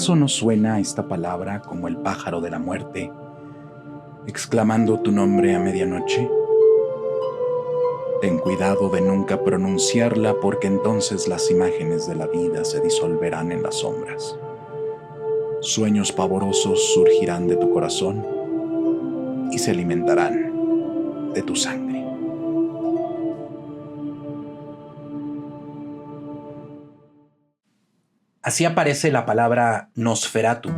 ¿Acaso no suena esta palabra como el pájaro de la muerte, exclamando tu nombre a medianoche? Ten cuidado de nunca pronunciarla, porque entonces las imágenes de la vida se disolverán en las sombras. Sueños pavorosos surgirán de tu corazón y se alimentarán de tu sangre. Así aparece la palabra Nosferatu,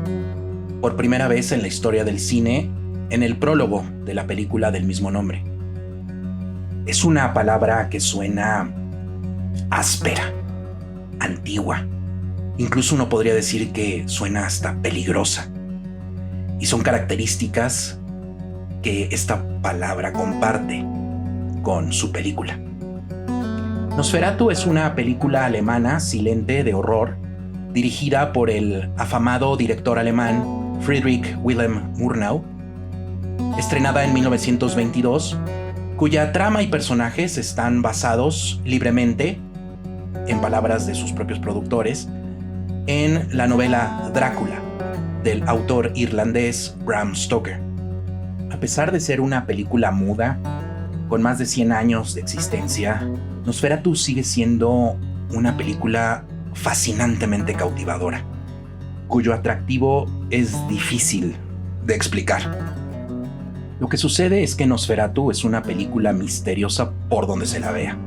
por primera vez en la historia del cine, en el prólogo de la película del mismo nombre. Es una palabra que suena áspera, antigua. Incluso uno podría decir que suena hasta peligrosa. Y son características que esta palabra comparte con su película. Nosferatu es una película alemana silente de horror, dirigida por el afamado director alemán Friedrich Wilhelm Murnau, estrenada en 1922, cuya trama y personajes están basados libremente, en palabras de sus propios productores, en la novela Drácula, del autor irlandés Bram Stoker. A pesar de ser una película muda, con más de 100 años de existencia, Nosferatu sigue siendo una película fascinantemente cautivadora, cuyo atractivo es difícil de explicar. Lo que sucede es que Nosferatu es una película misteriosa por donde se la vea,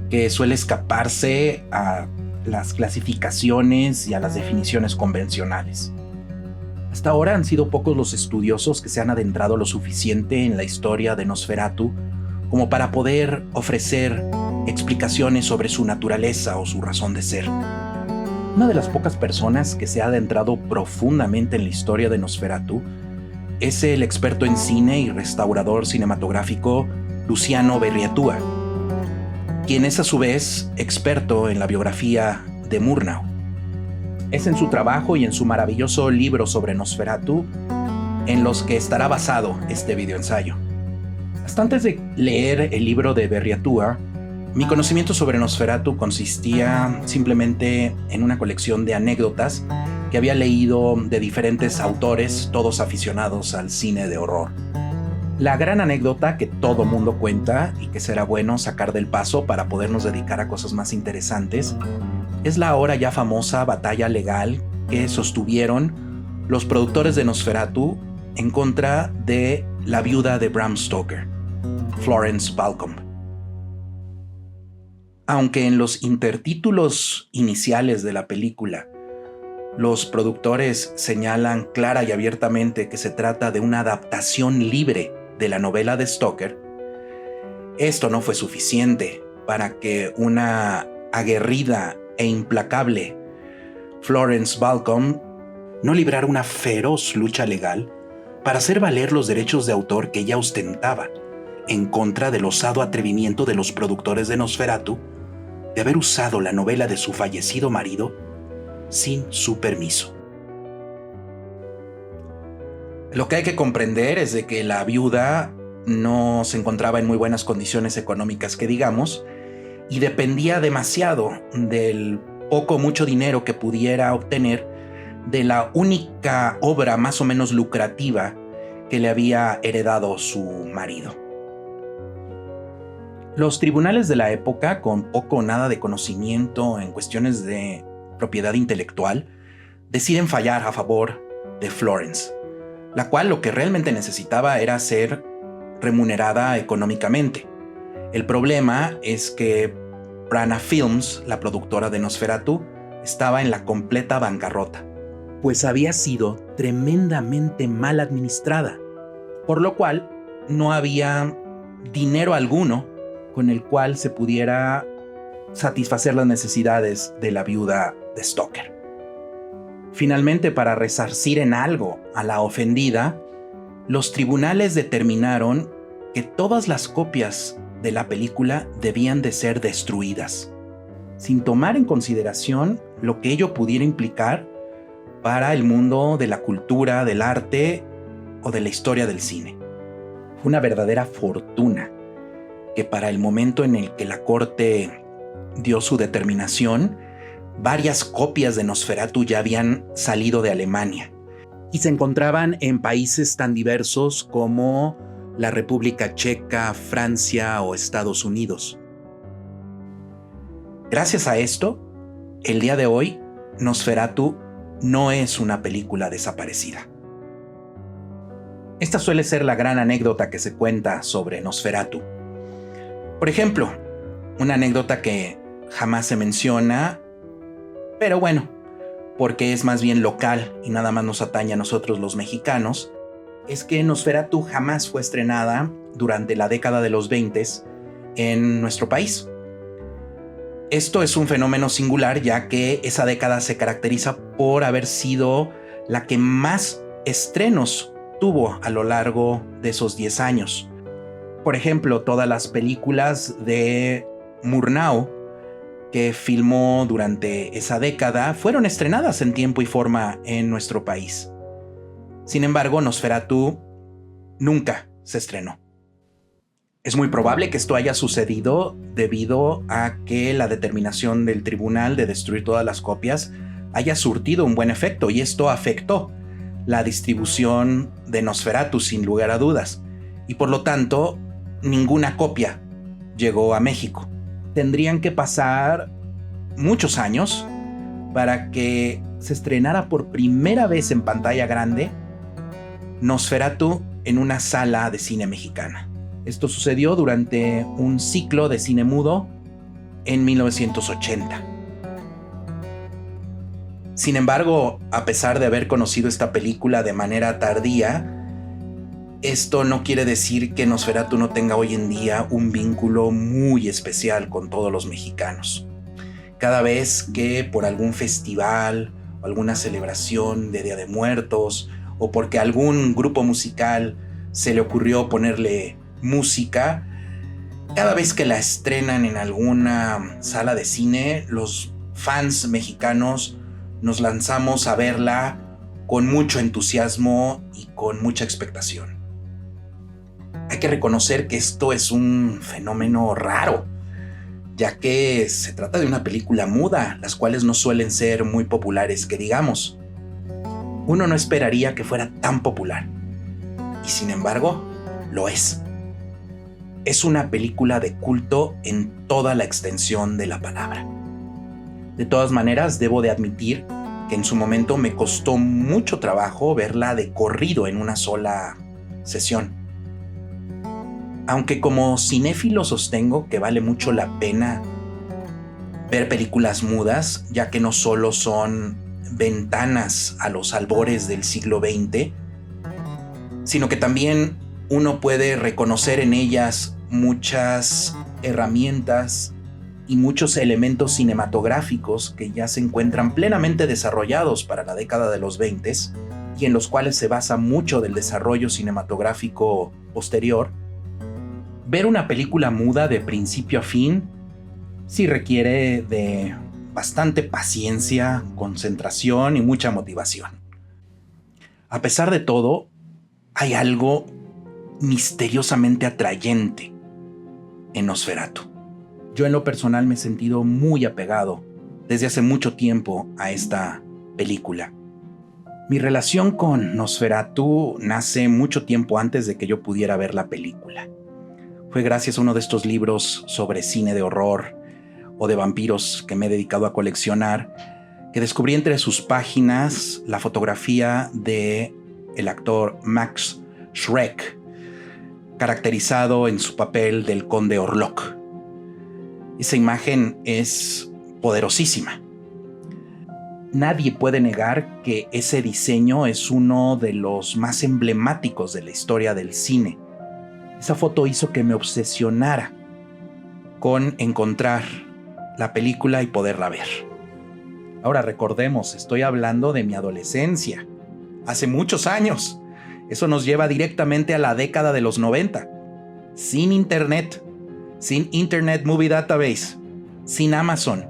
que suele escaparse a las clasificaciones y a las definiciones convencionales. Hasta ahora han sido pocos los estudiosos que se han adentrado lo suficiente en la historia de Nosferatu como para poder ofrecer explicaciones sobre su naturaleza o su razón de ser. Una de las pocas personas que se ha adentrado profundamente en la historia de Nosferatu es el experto en cine y restaurador cinematográfico Luciano Berriatúa, quien es a su vez experto en la biografía de Murnau. Es en su trabajo y en su maravilloso libro sobre Nosferatu en los que estará basado este videoensayo. Hasta antes de leer el libro de Berriatúa, mi conocimiento sobre Nosferatu consistía simplemente en una colección de anécdotas que había leído de diferentes autores, todos aficionados al cine de horror. La gran anécdota que todo mundo cuenta y que será bueno sacar del paso para podernos dedicar a cosas más interesantes es la ahora ya famosa batalla legal que sostuvieron los productores de Nosferatu en contra de la viuda de Bram Stoker, Florence Balcombe. Aunque en los intertítulos iniciales de la película los productores señalan clara y abiertamente que se trata de una adaptación libre de la novela de Stoker, esto no fue suficiente para que una aguerrida e implacable Florence Balcombe no librara una feroz lucha legal para hacer valer los derechos de autor que ella ostentaba en contra del osado atrevimiento de los productores de Nosferatu de haber usado la novela de su fallecido marido sin su permiso. Lo que hay que comprender es de que la viuda no se encontraba en muy buenas condiciones económicas, que digamos, y dependía demasiado del poco o mucho dinero que pudiera obtener de la única obra más o menos lucrativa que le había heredado su marido. Los tribunales de la época, con poco o nada de conocimiento en cuestiones de propiedad intelectual, deciden fallar a favor de Florence, la cual lo que realmente necesitaba era ser remunerada económicamente. El problema es que Branagh Films, la productora de Nosferatu, estaba en la completa bancarrota, pues había sido tremendamente mal administrada, por lo cual no había dinero alguno con el cual se pudiera satisfacer las necesidades de la viuda de Stoker. Finalmente, para resarcir en algo a la ofendida, los tribunales determinaron que todas las copias de la película debían de ser destruidas, sin tomar en consideración lo que ello pudiera implicar para el mundo de la cultura, del arte o de la historia del cine. Fue una verdadera fortuna que para el momento en el que la corte dio su determinación, varias copias de Nosferatu ya habían salido de Alemania y se encontraban en países tan diversos como la República Checa, Francia o Estados Unidos. Gracias a esto, el día de hoy, Nosferatu no es una película desaparecida. Esta suele ser la gran anécdota que se cuenta sobre Nosferatu. Por ejemplo, una anécdota que jamás se menciona, pero bueno, porque es más bien local y nada más nos atañe a nosotros los mexicanos, es que Nosferatu jamás fue estrenada durante la década de los 20 en nuestro país. Esto es un fenómeno singular, ya que esa década se caracteriza por haber sido la que más estrenos tuvo a lo largo de esos 10 años. Por ejemplo, todas las películas de Murnau que filmó durante esa década fueron estrenadas en tiempo y forma en nuestro país. Sin embargo, Nosferatu nunca se estrenó. Es muy probable que esto haya sucedido debido a que la determinación del tribunal de destruir todas las copias haya surtido un buen efecto, y esto afectó la distribución de Nosferatu sin lugar a dudas, y por lo tanto ninguna copia llegó a México. Tendrían que pasar muchos años para que se estrenara por primera vez en pantalla grande Nosferatu en una sala de cine mexicana. Esto sucedió durante un ciclo de cine mudo en 1980. Sin embargo, a pesar de haber conocido esta película de manera tardía, esto no quiere decir que Nosferatu no tenga hoy en día un vínculo muy especial con todos los mexicanos. Cada vez que por algún festival o alguna celebración de Día de Muertos, o porque a algún grupo musical se le ocurrió ponerle música, cada vez que la estrenan en alguna sala de cine, los fans mexicanos nos lanzamos a verla con mucho entusiasmo y con mucha expectación. Hay que reconocer que esto es un fenómeno raro, ya que se trata de una película muda, las cuales no suelen ser muy populares, que digamos. Uno no esperaría que fuera tan popular, y sin embargo, lo es. Es una película de culto en toda la extensión de la palabra. De todas maneras, debo de admitir que en su momento me costó mucho trabajo verla de corrido en una sola sesión. Aunque como cinéfilo sostengo que vale mucho la pena ver películas mudas, ya que no solo son ventanas a los albores del siglo XX, sino que también uno puede reconocer en ellas muchas herramientas y muchos elementos cinematográficos que ya se encuentran plenamente desarrollados para la década de los 20 y en los cuales se basa mucho del desarrollo cinematográfico posterior. Ver una película muda de principio a fin sí requiere de bastante paciencia, concentración y mucha motivación. A pesar de todo, hay algo misteriosamente atrayente en Nosferatu. Yo en lo personal me he sentido muy apegado desde hace mucho tiempo a esta película. Mi relación con Nosferatu nace mucho tiempo antes de que yo pudiera ver la película. Fue gracias a uno de estos libros sobre cine de horror o de vampiros que me he dedicado a coleccionar, que descubrí entre sus páginas la fotografía de el actor Max Schreck, caracterizado en su papel del conde Orlok. Esa imagen es poderosísima. Nadie puede negar que ese diseño es uno de los más emblemáticos de la historia del cine. Esa foto hizo que me obsesionara con encontrar la película y poderla ver. Ahora recordemos, estoy hablando de mi adolescencia, hace muchos años. Eso nos lleva directamente a la década de los 90. Sin internet, sin Internet Movie Database, sin Amazon.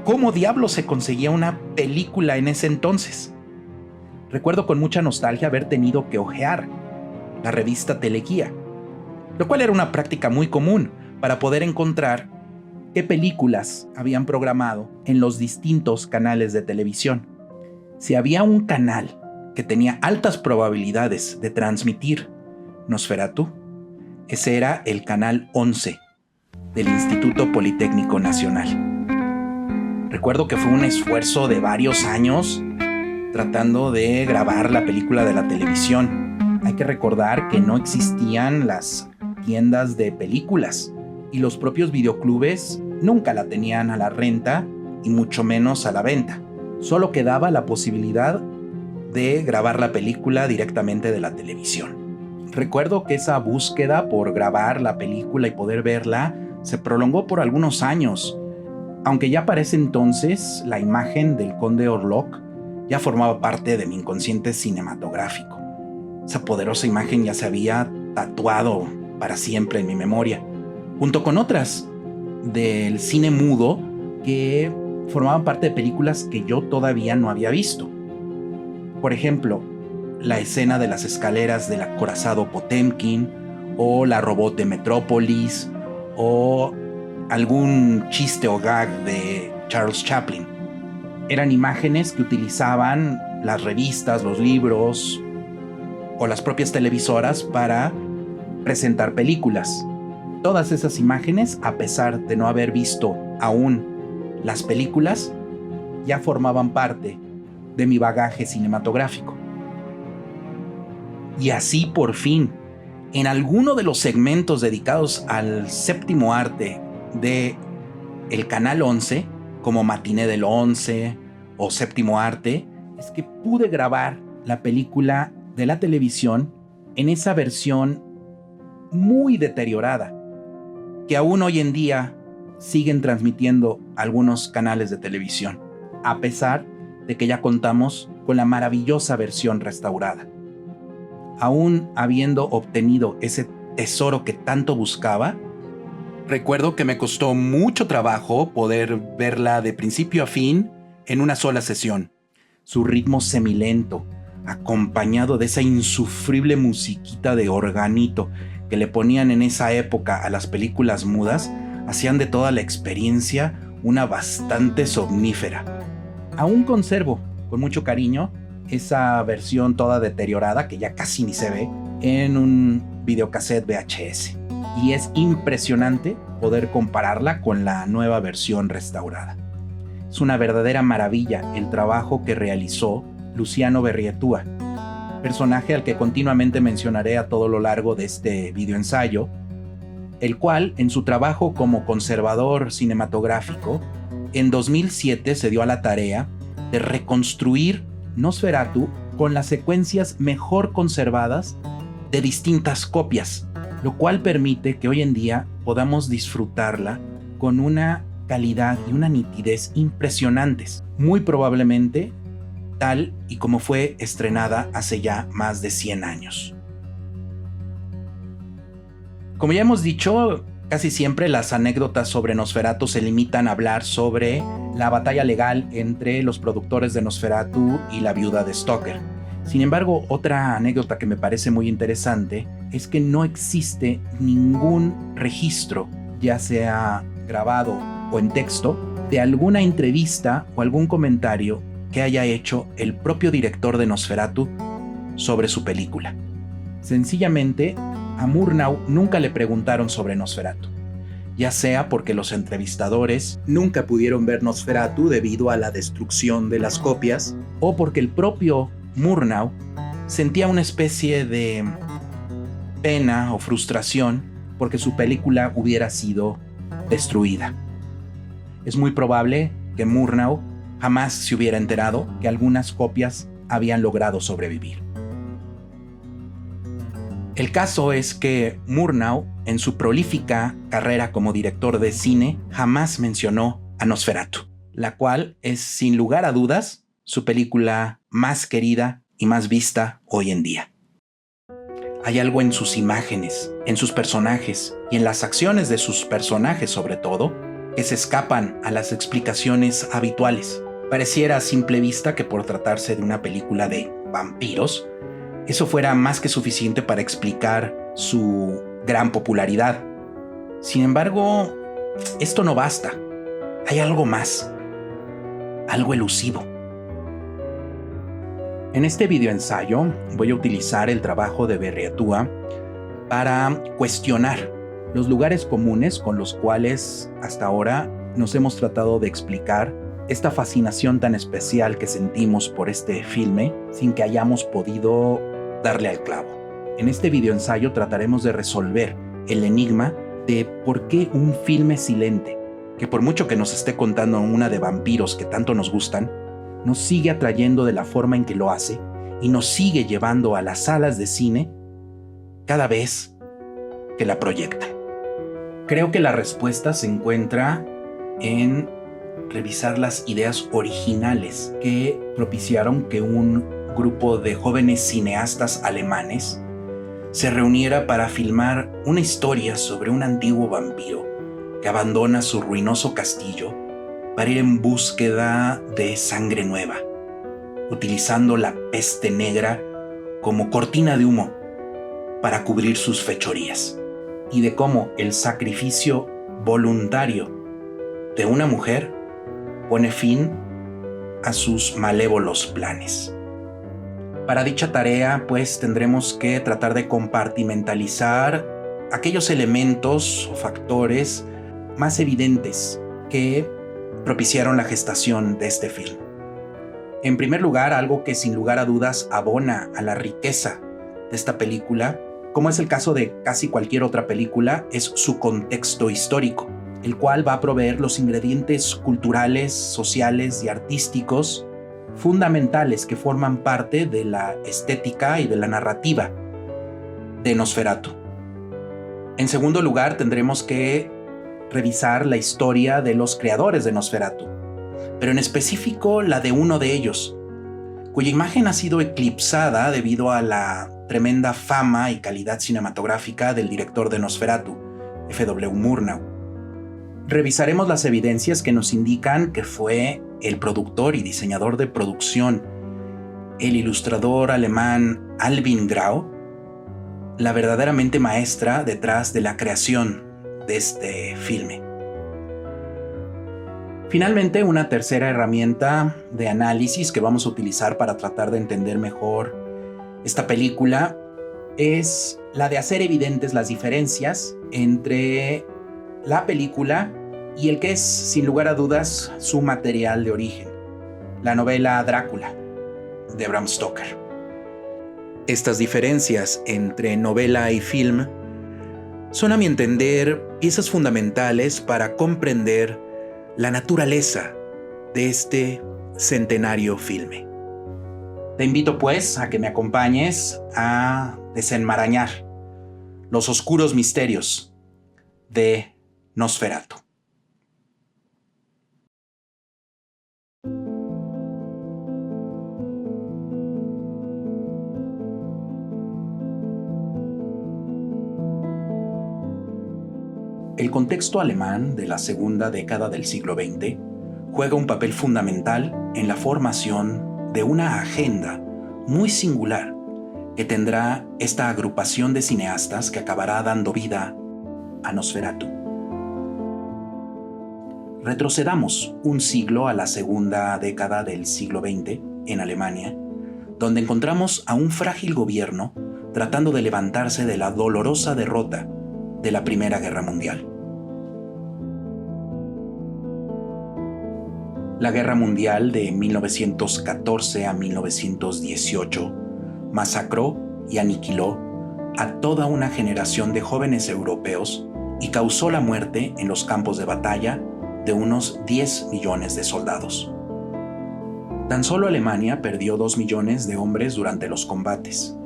¿Cómo diablos se conseguía una película en ese entonces? Recuerdo con mucha nostalgia haber tenido que hojear la revista Teleguía, lo cual era una práctica muy común para poder encontrar qué películas habían programado en los distintos canales de televisión. Si había un canal que tenía altas probabilidades de transmitir Nosferatu, ese era el canal 11 del Instituto Politécnico Nacional. Recuerdo que fue un esfuerzo de varios años tratando de grabar la película de la televisión. Hay que recordar que no existían las tiendas de películas y los propios videoclubes nunca la tenían a la renta y mucho menos a la venta. Solo quedaba la posibilidad de grabar la película directamente de la televisión. Recuerdo que esa búsqueda por grabar la película y poder verla se prolongó por algunos años, aunque ya para ese entonces la imagen del Conde Orlok ya formaba parte de mi inconsciente cinematográfico. Esa poderosa imagen ya se había tatuado para siempre en mi memoria, junto con otras del cine mudo que formaban parte de películas que yo todavía no había visto. Por ejemplo, la escena de las escaleras del acorazado Potemkin, o la robot de Metrópolis, o algún chiste o gag de Charles Chaplin. Eran imágenes que utilizaban las revistas, los libros o las propias televisoras para presentar películas. Todas esas imágenes, a pesar de no haber visto aún las películas, ya formaban parte de mi bagaje cinematográfico. Y así, por fin, en alguno de los segmentos dedicados al séptimo arte de el Canal 11, como Matiné del 11 o Séptimo Arte, es que pude grabar la película de la televisión en esa versión muy deteriorada, que aún hoy en día siguen transmitiendo algunos canales de televisión, a pesar de que ya contamos con la maravillosa versión restaurada. Aún habiendo obtenido ese tesoro que tanto buscaba, recuerdo que me costó mucho trabajo poder verla de principio a fin en una sola sesión. Su ritmo semilento, acompañado de esa insufrible musiquita de organito que le ponían en esa época a las películas mudas, hacían de toda la experiencia una bastante somnífera. Aún conservo con mucho cariño esa versión toda deteriorada, que ya casi ni se ve, en un videocassette VHS. Y es impresionante poder compararla con la nueva versión restaurada. Es una verdadera maravilla el trabajo que realizó Luciano Berrietúa, personaje al que continuamente mencionaré a todo lo largo de este videoensayo, el cual, en su trabajo como conservador cinematográfico, en 2007 se dio a la tarea de reconstruir Nosferatu con las secuencias mejor conservadas de distintas copias, lo cual permite que hoy en día podamos disfrutarla con una calidad y una nitidez impresionantes, muy probablemente tal y como fue estrenada hace ya más de 100 años. Como ya hemos dicho, casi siempre las anécdotas sobre Nosferatu se limitan a hablar sobre la batalla legal entre los productores de Nosferatu y la viuda de Stoker. Sin embargo, otra anécdota que me parece muy interesante es que no existe ningún registro, ya sea grabado o en texto, de alguna entrevista o algún comentario que haya hecho el propio director de Nosferatu sobre su película. Sencillamente, a Murnau nunca le preguntaron sobre Nosferatu, ya sea porque los entrevistadores nunca pudieron ver Nosferatu debido a la destrucción de las copias, o porque el propio Murnau sentía una especie de pena o frustración porque su película hubiera sido destruida. Es muy probable que Murnau jamás se hubiera enterado que algunas copias habían logrado sobrevivir. El caso es que Murnau, en su prolífica carrera como director de cine, jamás mencionó a Nosferatu, la cual es, sin lugar a dudas, su película más querida y más vista hoy en día. Hay algo en sus imágenes, en sus personajes y en las acciones de sus personajes sobre todo, que se escapan a las explicaciones habituales. Pareciera a simple vista que por tratarse de una película de vampiros, eso fuera más que suficiente para explicar su gran popularidad. Sin embargo, esto no basta. Hay algo más, algo elusivo. En este videoensayo voy a utilizar el trabajo de Berriatúa para cuestionar los lugares comunes con los cuales hasta ahora nos hemos tratado de explicar esta fascinación tan especial que sentimos por este filme sin que hayamos podido darle al clavo. En este videoensayo trataremos de resolver el enigma de por qué un filme silente, que por mucho que nos esté contando una de vampiros que tanto nos gustan, nos sigue atrayendo de la forma en que lo hace y nos sigue llevando a las salas de cine cada vez que la proyectan. Creo que la respuesta se encuentra en revisar las ideas originales que propiciaron que un grupo de jóvenes cineastas alemanes se reuniera para filmar una historia sobre un antiguo vampiro que abandona su ruinoso castillo para ir en búsqueda de sangre nueva, utilizando la peste negra como cortina de humo para cubrir sus fechorías, y de cómo el sacrificio voluntario de una mujer pone fin a sus malévolos planes. Para dicha tarea, pues, tendremos que tratar de compartimentalizar aquellos elementos o factores más evidentes que propiciaron la gestación de este film. En primer lugar, algo que sin lugar a dudas abona a la riqueza de esta película, como es el caso de casi cualquier otra película, es su contexto histórico, el cual va a proveer los ingredientes culturales, sociales y artísticos fundamentales que forman parte de la estética y de la narrativa de Nosferatu. En segundo lugar, tendremos que revisar la historia de los creadores de Nosferatu, pero en específico la de uno de ellos, cuya imagen ha sido eclipsada debido a la tremenda fama y calidad cinematográfica del director de Nosferatu, F.W. Murnau. Revisaremos las evidencias que nos indican que fue el productor y diseñador de producción, el ilustrador alemán Alvin Grau, la verdaderamente maestra detrás de la creación de este filme. Finalmente, una tercera herramienta de análisis que vamos a utilizar para tratar de entender mejor esta película es la de hacer evidentes las diferencias entre la película y el que es, sin lugar a dudas, su material de origen, la novela Drácula, de Bram Stoker. Estas diferencias entre novela y film son, a mi entender, piezas fundamentales para comprender la naturaleza de este centenario filme. Te invito, pues, a que me acompañes a desenmarañar los oscuros misterios de Nosferatu. El contexto alemán de la segunda década del siglo XX juega un papel fundamental en la formación de una agenda muy singular que tendrá esta agrupación de cineastas que acabará dando vida a Nosferatu. Retrocedamos un siglo a la segunda década del siglo XX en Alemania, donde encontramos a un frágil gobierno tratando de levantarse de la dolorosa derrota de la Primera Guerra Mundial. La Guerra Mundial de 1914 a 1918 masacró y aniquiló a toda una generación de jóvenes europeos y causó la muerte en los campos de batalla de unos 10 millones de soldados. Tan solo Alemania perdió 2 millones de hombres durante los combates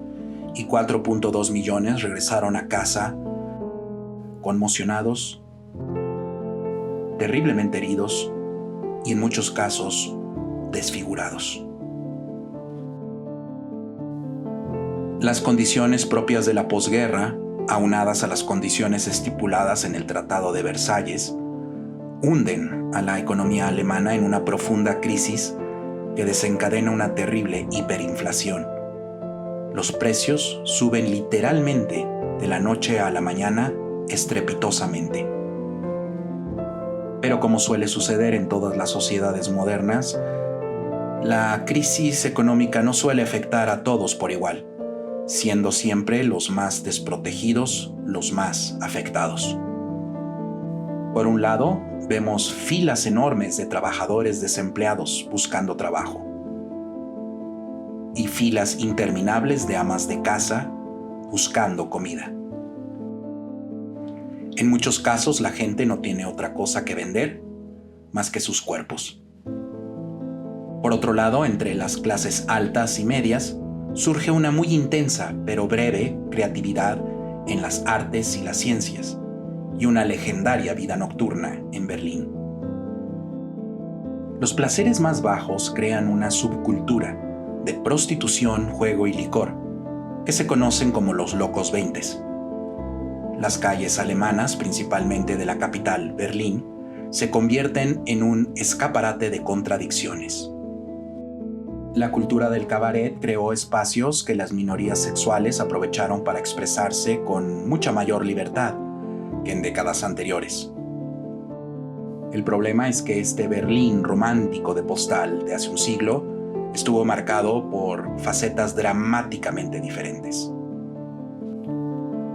y 4.2 millones regresaron a casa conmocionados, terriblemente heridos y en muchos casos desfigurados. Las condiciones propias de la posguerra, aunadas a las condiciones estipuladas en el Tratado de Versalles, hunden a la economía alemana en una profunda crisis que desencadena una terrible hiperinflación. Los precios suben literalmente de la noche a la mañana estrepitosamente. Pero como suele suceder en todas las sociedades modernas, la crisis económica no suele afectar a todos por igual, siendo siempre los más desprotegidos los más afectados. Por un lado, vemos filas enormes de trabajadores desempleados buscando trabajo y filas interminables de amas de casa buscando comida. En muchos casos la gente no tiene otra cosa que vender más que sus cuerpos. Por otro lado, entre las clases altas y medias, surge una muy intensa pero breve creatividad en las artes y las ciencias y una legendaria vida nocturna en Berlín. Los placeres más bajos crean una subcultura de prostitución, juego y licor que se conocen como los locos veintes. Las calles alemanas, principalmente de la capital, Berlín, se convierten en un escaparate de contradicciones. La cultura del cabaret creó espacios que las minorías sexuales aprovecharon para expresarse con mucha mayor libertad que en décadas anteriores. El problema es que este Berlín romántico de postal de hace un siglo estuvo marcado por facetas dramáticamente diferentes.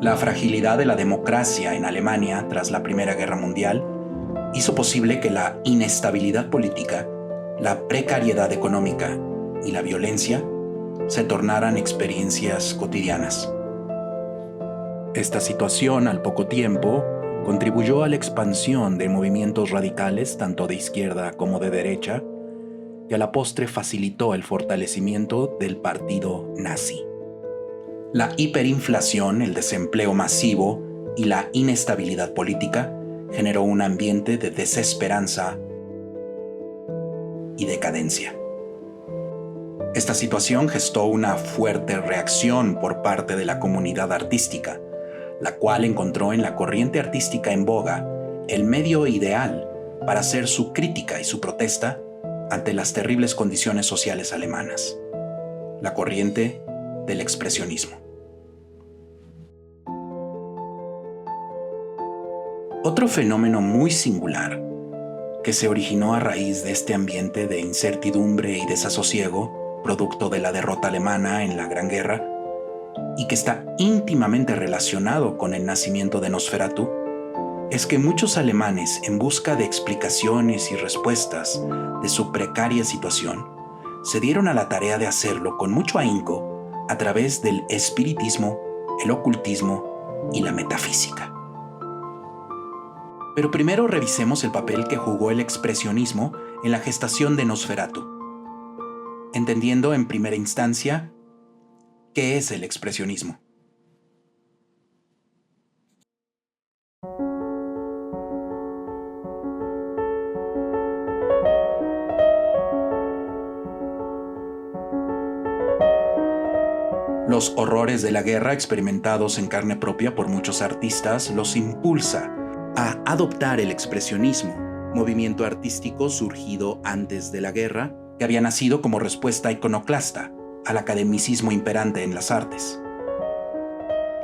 La fragilidad de la democracia en Alemania tras la Primera Guerra Mundial hizo posible que la inestabilidad política, la precariedad económica y la violencia se tornaran experiencias cotidianas. Esta situación, al poco tiempo, contribuyó a la expansión de movimientos radicales tanto de izquierda como de derecha, y a la postre facilitó el fortalecimiento del partido nazi. La hiperinflación, el desempleo masivo y la inestabilidad política generó un ambiente de desesperanza y decadencia. Esta situación gestó una fuerte reacción por parte de la comunidad artística, la cual encontró en la corriente artística en boga el medio ideal para hacer su crítica y su protesta ante las terribles condiciones sociales alemanas: la corriente del expresionismo. Otro fenómeno muy singular que se originó a raíz de este ambiente de incertidumbre y desasosiego, producto de la derrota alemana en la Gran Guerra, y que está íntimamente relacionado con el nacimiento de Nosferatu, es que muchos alemanes, en busca de explicaciones y respuestas de su precaria situación, se dieron a la tarea de hacerlo con mucho ahínco a través del espiritismo, el ocultismo y la metafísica. Pero primero revisemos el papel que jugó el expresionismo en la gestación de Nosferatu, entendiendo en primera instancia qué es el expresionismo. Los horrores de la guerra experimentados en carne propia por muchos artistas los impulsa a adoptar el expresionismo, movimiento artístico surgido antes de la guerra, que había nacido como respuesta iconoclasta al academicismo imperante en las artes.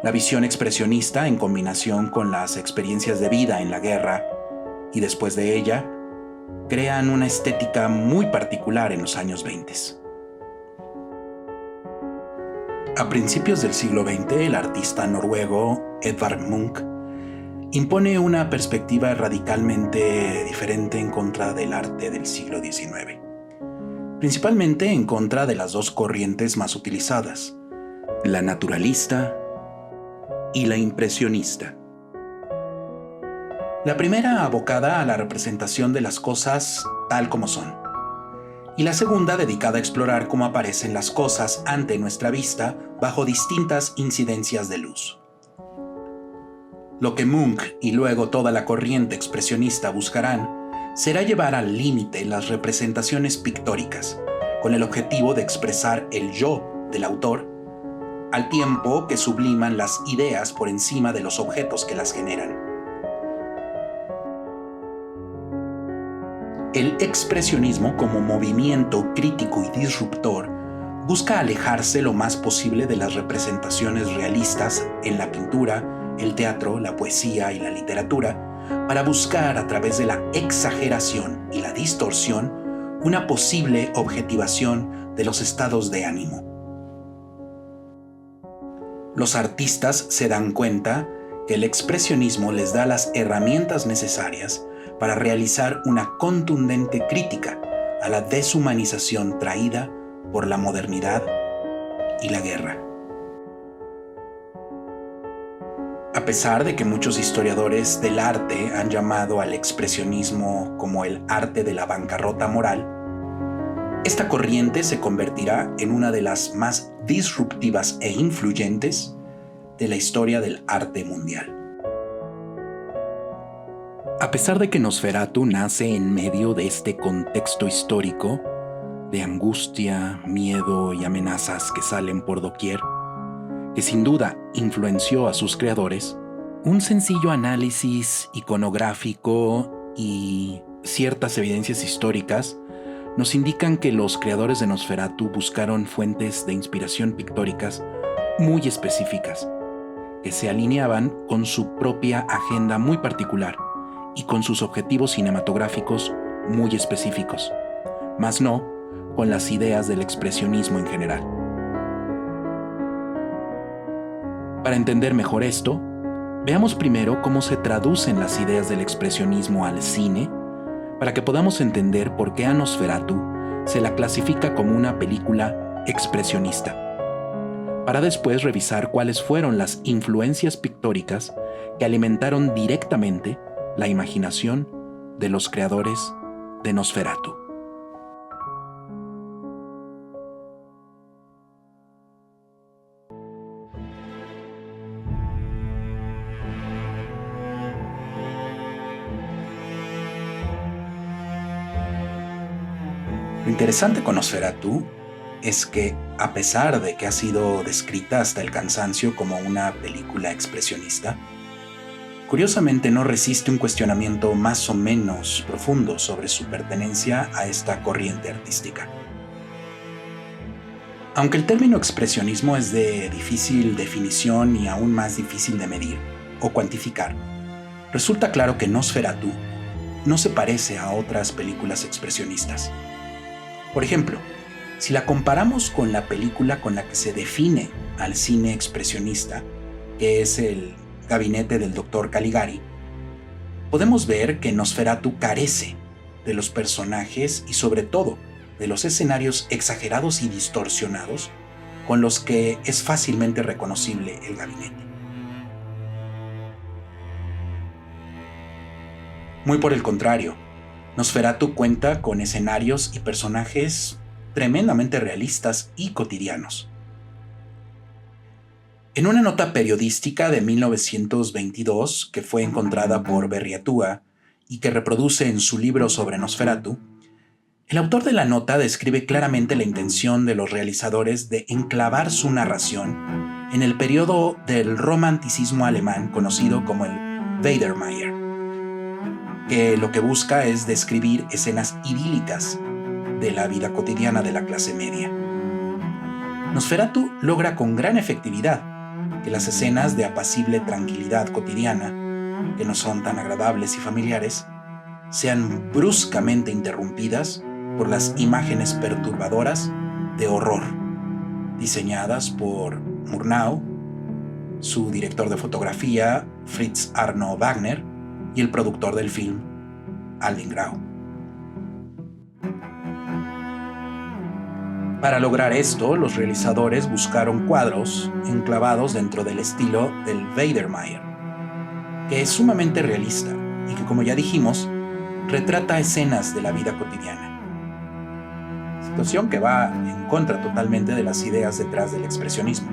La visión expresionista, en combinación con las experiencias de vida en la guerra y después de ella, crean una estética muy particular en los años 20. A principios del siglo XX, el artista noruego Edvard Munch impone una perspectiva radicalmente diferente en contra del arte del siglo XIX, principalmente en contra de las dos corrientes más utilizadas, la naturalista y la impresionista. La primera abocada a la representación de las cosas tal como son, y la segunda dedicada a explorar cómo aparecen las cosas ante nuestra vista bajo distintas incidencias de luz. Lo que Munch y luego toda la corriente expresionista buscarán será llevar al límite las representaciones pictóricas, con el objetivo de expresar el yo del autor, al tiempo que subliman las ideas por encima de los objetos que las generan. El expresionismo, como movimiento crítico y disruptor, busca alejarse lo más posible de las representaciones realistas en la pintura, el teatro, la poesía y la literatura, para buscar a través de la exageración y la distorsión una posible objetivación de los estados de ánimo. Los artistas se dan cuenta que el expresionismo les da las herramientas necesarias para realizar una contundente crítica a la deshumanización traída por la modernidad y la guerra. A pesar de que muchos historiadores del arte han llamado al expresionismo como el arte de la bancarrota moral, esta corriente se convertirá en una de las más disruptivas e influyentes de la historia del arte mundial. A pesar de que Nosferatu nace en medio de este contexto histórico de angustia, miedo y amenazas que salen por doquier, que sin duda influenció a sus creadores, un sencillo análisis iconográfico y ciertas evidencias históricas nos indican que los creadores de Nosferatu buscaron fuentes de inspiración pictóricas muy específicas, que se alineaban con su propia agenda muy particular y con sus objetivos cinematográficos muy específicos, mas no con las ideas del expresionismo en general. Para entender mejor esto, veamos primero cómo se traducen las ideas del expresionismo al cine, para que podamos entender por qué a Nosferatu se la clasifica como una película expresionista, para después revisar cuáles fueron las influencias pictóricas que alimentaron directamente la imaginación de los creadores de Nosferatu. Lo interesante con Nosferatu es que, a pesar de que ha sido descrita hasta el cansancio como una película expresionista, curiosamente no resiste un cuestionamiento más o menos profundo sobre su pertenencia a esta corriente artística. Aunque el término expresionismo es de difícil definición y aún más difícil de medir o cuantificar, resulta claro que Nosferatu no se parece a otras películas expresionistas. Por ejemplo, si la comparamos con la película con la que se define al cine expresionista, que es el Gabinete del Dr. Caligari, podemos ver que Nosferatu carece de los personajes y sobre todo de los escenarios exagerados y distorsionados con los que es fácilmente reconocible el gabinete. Muy por el contrario, Nosferatu cuenta con escenarios y personajes tremendamente realistas y cotidianos. En una nota periodística de 1922 que fue encontrada por Berriatúa y que reproduce en su libro sobre Nosferatu, el autor de la nota describe claramente la intención de los realizadores de enclavar su narración en el periodo del romanticismo alemán conocido como el Biedermeier, que lo que busca es describir escenas idílicas de la vida cotidiana de la clase media. Nosferatu logra con gran efectividad que las escenas de apacible tranquilidad cotidiana, que no son tan agradables y familiares, sean bruscamente interrumpidas por las imágenes perturbadoras de horror, diseñadas por Murnau, su director de fotografía, Fritz Arno Wagner, y el productor del film, Alvin Grau. Para lograr esto, los realizadores buscaron cuadros enclavados dentro del estilo del Biedermeier, que es sumamente realista y que, como ya dijimos, retrata escenas de la vida cotidiana. Situación que va en contra totalmente de las ideas detrás del expresionismo.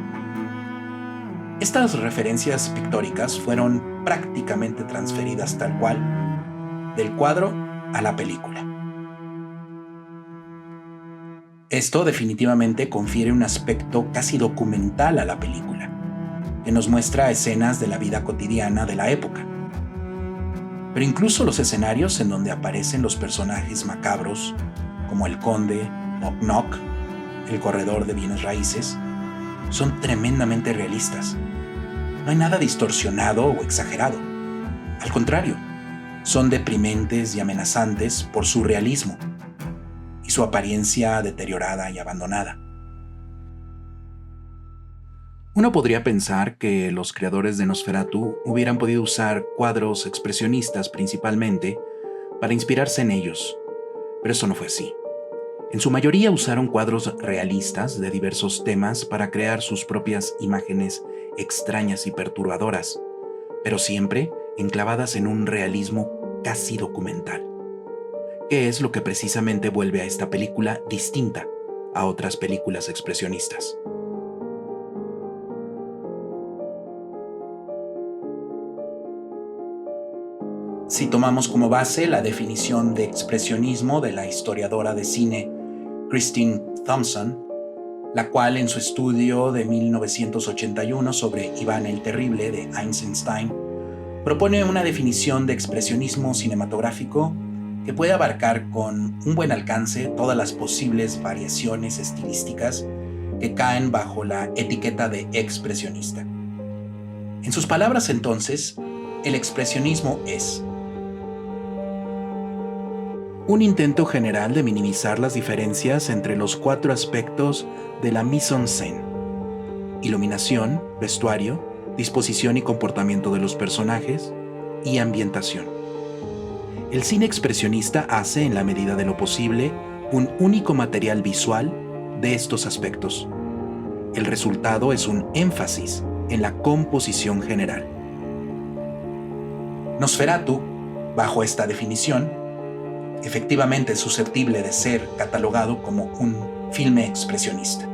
Estas referencias pictóricas fueron prácticamente transferidas tal cual del cuadro a la película. Esto definitivamente confiere un aspecto casi documental a la película, que nos muestra escenas de la vida cotidiana de la época. Pero incluso los escenarios en donde aparecen los personajes macabros, como el conde, Knock Knock, el corredor de bienes raíces, son tremendamente realistas. No hay nada distorsionado o exagerado. Al contrario, son deprimentes y amenazantes por su realismo y su apariencia deteriorada y abandonada. Uno podría pensar que los creadores de Nosferatu hubieran podido usar cuadros expresionistas principalmente para inspirarse en ellos, pero eso no fue así. En su mayoría usaron cuadros realistas de diversos temas para crear sus propias imágenes extrañas y perturbadoras, pero siempre enclavadas en un realismo casi documental, que es lo que precisamente vuelve a esta película distinta a otras películas expresionistas. Si tomamos como base la definición de expresionismo de la historiadora de cine Christine Thompson, la cual en su estudio de 1981 sobre Iván el Terrible de Eisenstein propone una definición de expresionismo cinematográfico que puede abarcar con un buen alcance todas las posibles variaciones estilísticas que caen bajo la etiqueta de expresionista. En sus palabras, entonces, el expresionismo es un intento general de minimizar las diferencias entre los 4 aspectos de la mise-en-scène: iluminación, vestuario, disposición y comportamiento de los personajes y ambientación. El cine expresionista hace, en la medida de lo posible, un único material visual de estos aspectos. El resultado es un énfasis en la composición general. Nosferatu, bajo esta definición, efectivamente es susceptible de ser catalogado como un filme expresionista.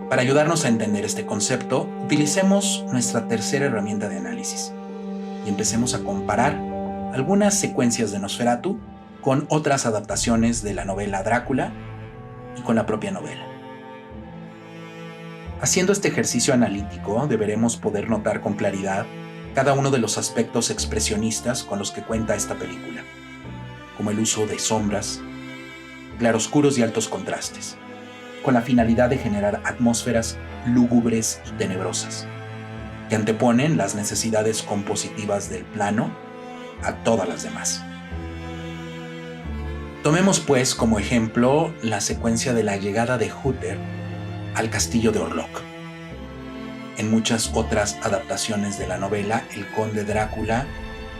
Para ayudarnos a entender este concepto, utilicemos nuestra tercera herramienta de análisis y empecemos a comparar algunas secuencias de Nosferatu con otras adaptaciones de la novela Drácula y con la propia novela. Haciendo este ejercicio analítico, deberemos poder notar con claridad cada uno de los aspectos expresionistas con los que cuenta esta película, como el uso de sombras, claroscuros y altos contrastes, con la finalidad de generar atmósferas lúgubres y tenebrosas, que anteponen las necesidades compositivas del plano a todas las demás. Tomemos pues como ejemplo la secuencia de la llegada de Uther al castillo de Orlok. En muchas otras adaptaciones de la novela, el conde Drácula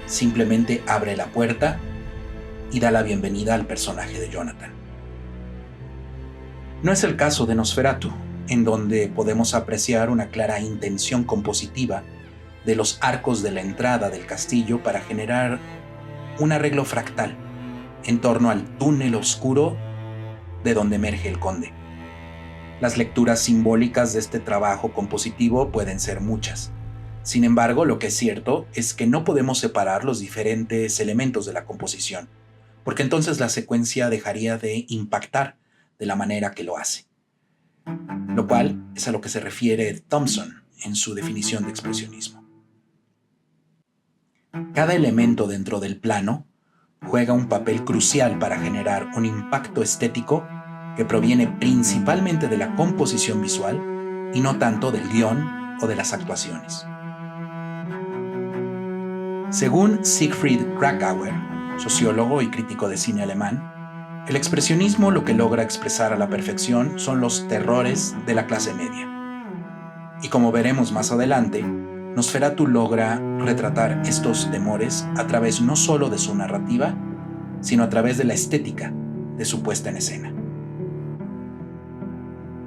simplemente abre la puerta y da la bienvenida al personaje de Jonathan. No es el caso de Nosferatu, en donde podemos apreciar una clara intención compositiva de los arcos de la entrada del castillo para generar un arreglo fractal en torno al túnel oscuro de donde emerge el conde. Las lecturas simbólicas de este trabajo compositivo pueden ser muchas. Sin embargo, lo que es cierto es que no podemos separar los diferentes elementos de la composición, porque entonces la secuencia dejaría de impactar de la manera que lo hace. Lo cual es a lo que se refiere Thompson en su definición de expresionismo. Cada elemento dentro del plano juega un papel crucial para generar un impacto estético que proviene principalmente de la composición visual y no tanto del guión o de las actuaciones. Según Siegfried Kracauer, sociólogo y crítico de cine alemán, el expresionismo lo que logra expresar a la perfección son los terrores de la clase media. Y como veremos más adelante, Nosferatu logra retratar estos temores a través no solo de su narrativa, sino a través de la estética de su puesta en escena.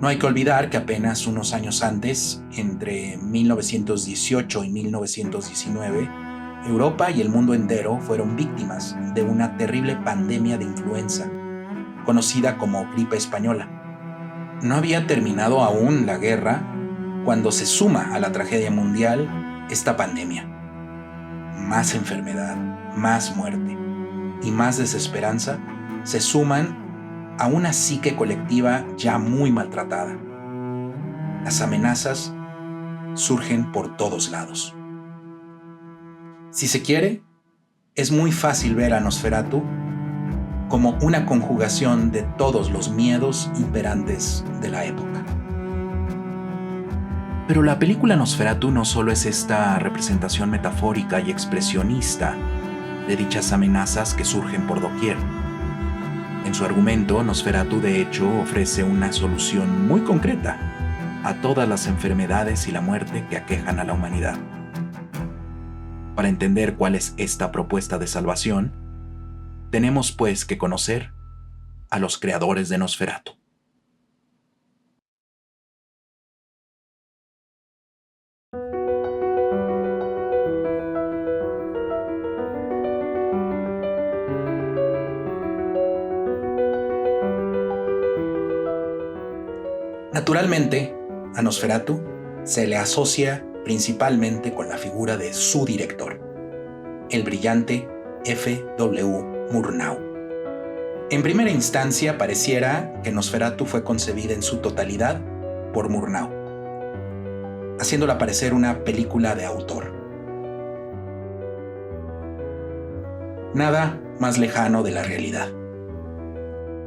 No hay que olvidar que apenas unos años antes, entre 1918 y 1919, Europa y el mundo entero fueron víctimas de una terrible pandemia de influenza, conocida como gripe española. No había terminado aún la guerra cuando se suma a la tragedia mundial esta pandemia. Más enfermedad, más muerte y más desesperanza se suman a una psique colectiva ya muy maltratada. Las amenazas surgen por todos lados. Si se quiere, es muy fácil ver a Nosferatu como una conjugación de todos los miedos imperantes de la época. Pero la película Nosferatu no solo es esta representación metafórica y expresionista de dichas amenazas que surgen por doquier. En su argumento, Nosferatu de hecho ofrece una solución muy concreta a todas las enfermedades y la muerte que aquejan a la humanidad. Para entender cuál es esta propuesta de salvación, tenemos pues que conocer a los creadores de Nosferatu. Naturalmente, a Nosferatu se le asocia principalmente con la figura de su director, el brillante F. W. Murnau. En primera instancia pareciera que Nosferatu fue concebida en su totalidad por Murnau, haciéndola parecer una película de autor. Nada más lejano de la realidad.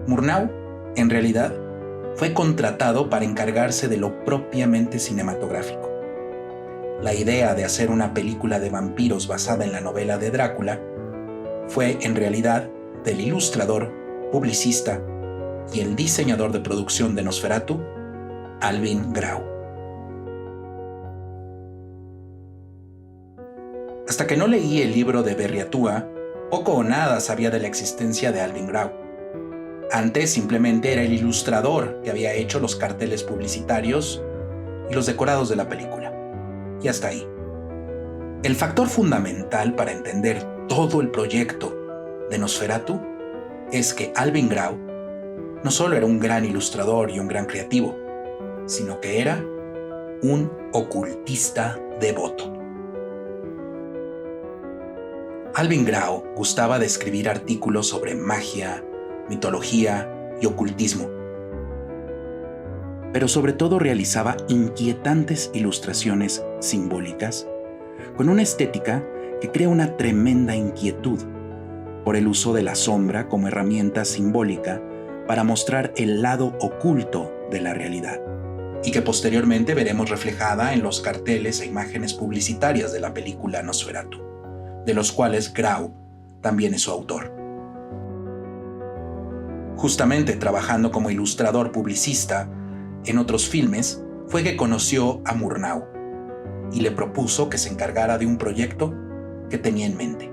Murnau, en realidad, fue contratado para encargarse de lo propiamente cinematográfico. La idea de hacer una película de vampiros basada en la novela de Drácula fue en realidad del ilustrador, publicista y el diseñador de producción de Nosferatu, Alvin Grau. Hasta que no leí el libro de Berriatúa, poco o nada sabía de la existencia de Alvin Grau. Antes simplemente era el ilustrador que había hecho los carteles publicitarios y los decorados de la película. Y hasta ahí. El factor fundamental para entender todo el proyecto de Nosferatu es que Alvin Grau no solo era un gran ilustrador y un gran creativo, sino que era un ocultista devoto. Alvin Grau gustaba de escribir artículos sobre magia, mitología y ocultismo, pero sobre todo realizaba inquietantes ilustraciones simbólicas con una estética que crea una tremenda inquietud por el uso de la sombra como herramienta simbólica para mostrar el lado oculto de la realidad, y que posteriormente veremos reflejada en los carteles e imágenes publicitarias de la película Nosferatu, de los cuales Grau también es su autor. Justamente trabajando como ilustrador publicista en otros filmes, fue que conoció a Murnau y le propuso que se encargara de un proyecto que tenía en mente.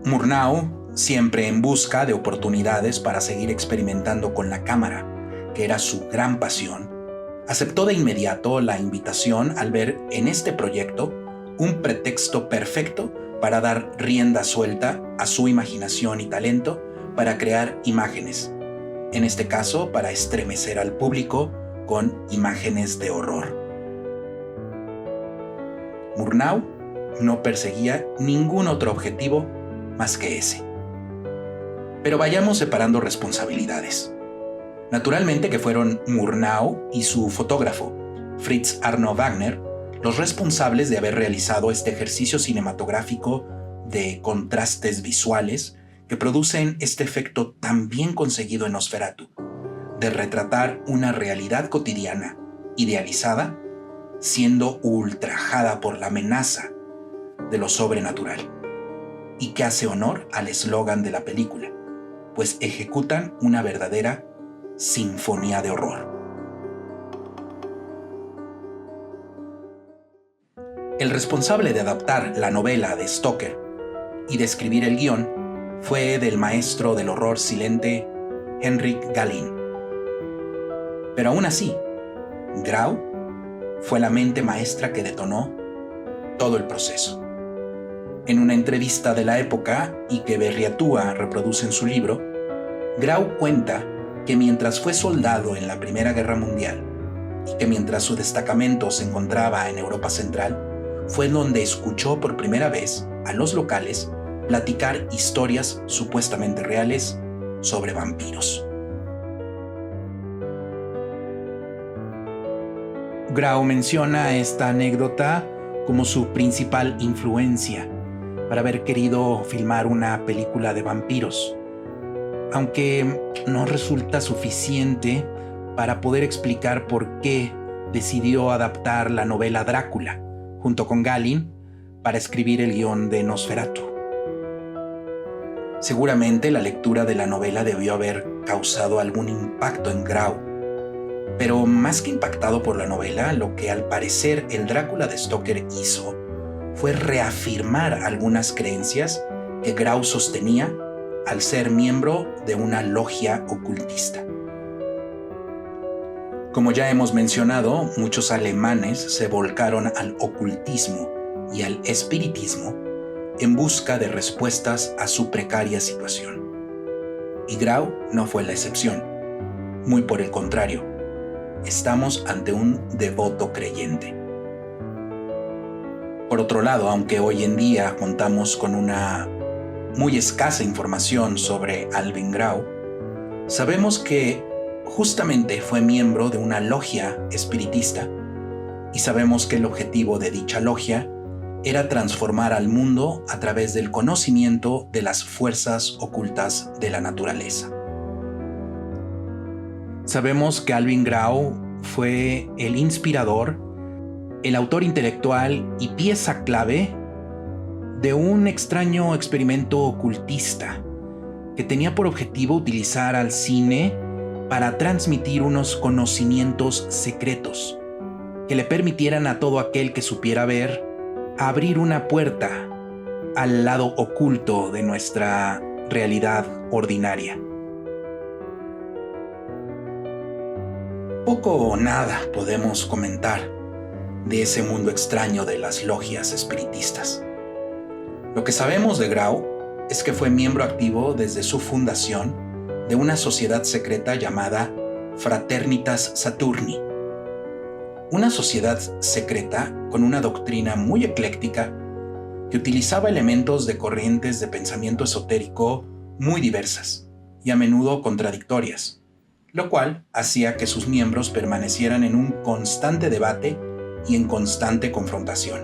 Murnau, siempre en busca de oportunidades para seguir experimentando con la cámara, que era su gran pasión, aceptó de inmediato la invitación al ver en este proyecto un pretexto perfecto para dar rienda suelta a su imaginación y talento para crear imágenes, en este caso para estremecer al público con imágenes de horror. Murnau no perseguía ningún otro objetivo más que ese. Pero vayamos separando responsabilidades. Naturalmente que fueron Murnau y su fotógrafo, Fritz Arno Wagner, los responsables de haber realizado este ejercicio cinematográfico de contrastes visuales que producen este efecto tan bien conseguido en Nosferatu, de retratar una realidad cotidiana, idealizada, siendo ultrajada por la amenaza de lo sobrenatural, y que hace honor al eslogan de la película, pues ejecutan una verdadera sinfonía de horror. El responsable de adaptar la novela de Stoker y de escribir el guión fue del maestro del horror silente Henrik Galeen. Pero aún así, Grau fue la mente maestra que detonó todo el proceso. En una entrevista de la época, y que Berriatúa reproduce en su libro, Grau cuenta que mientras fue soldado en la Primera Guerra Mundial y que mientras su destacamento se encontraba en Europa Central, fue donde escuchó por primera vez a los locales platicar historias supuestamente reales sobre vampiros. Grau menciona esta anécdota como su principal influencia para haber querido filmar una película de vampiros, aunque no resulta suficiente para poder explicar por qué decidió adaptar la novela Drácula junto con Galeen para escribir el guión de Nosferatu. Seguramente la lectura de la novela debió haber causado algún impacto en Grau, pero más que impactado por la novela, lo que al parecer el Drácula de Stoker hizo fue reafirmar algunas creencias que Grau sostenía al ser miembro de una logia ocultista. Como ya hemos mencionado, muchos alemanes se volcaron al ocultismo y al espiritismo en busca de respuestas a su precaria situación. Y Grau no fue la excepción. Muy por el contrario, estamos ante un devoto creyente. Por otro lado, aunque hoy en día contamos con una muy escasa información sobre Alvin Grau, sabemos que justamente fue miembro de una logia espiritista y sabemos que el objetivo de dicha logia era transformar al mundo a través del conocimiento de las fuerzas ocultas de la naturaleza. Sabemos que Alvin Grau fue el inspirador, el autor intelectual y pieza clave de un extraño experimento ocultista que tenía por objetivo utilizar al cine para transmitir unos conocimientos secretos que le permitieran a todo aquel que supiera ver abrir una puerta al lado oculto de nuestra realidad ordinaria. Poco o nada podemos comentar de ese mundo extraño de las logias espiritistas. Lo que sabemos de Grau es que fue miembro activo desde su fundación de una sociedad secreta llamada Fraternitas Saturni. Una sociedad secreta con una doctrina muy ecléctica que utilizaba elementos de corrientes de pensamiento esotérico muy diversas y a menudo contradictorias, lo cual hacía que sus miembros permanecieran en un constante debate y en constante confrontación.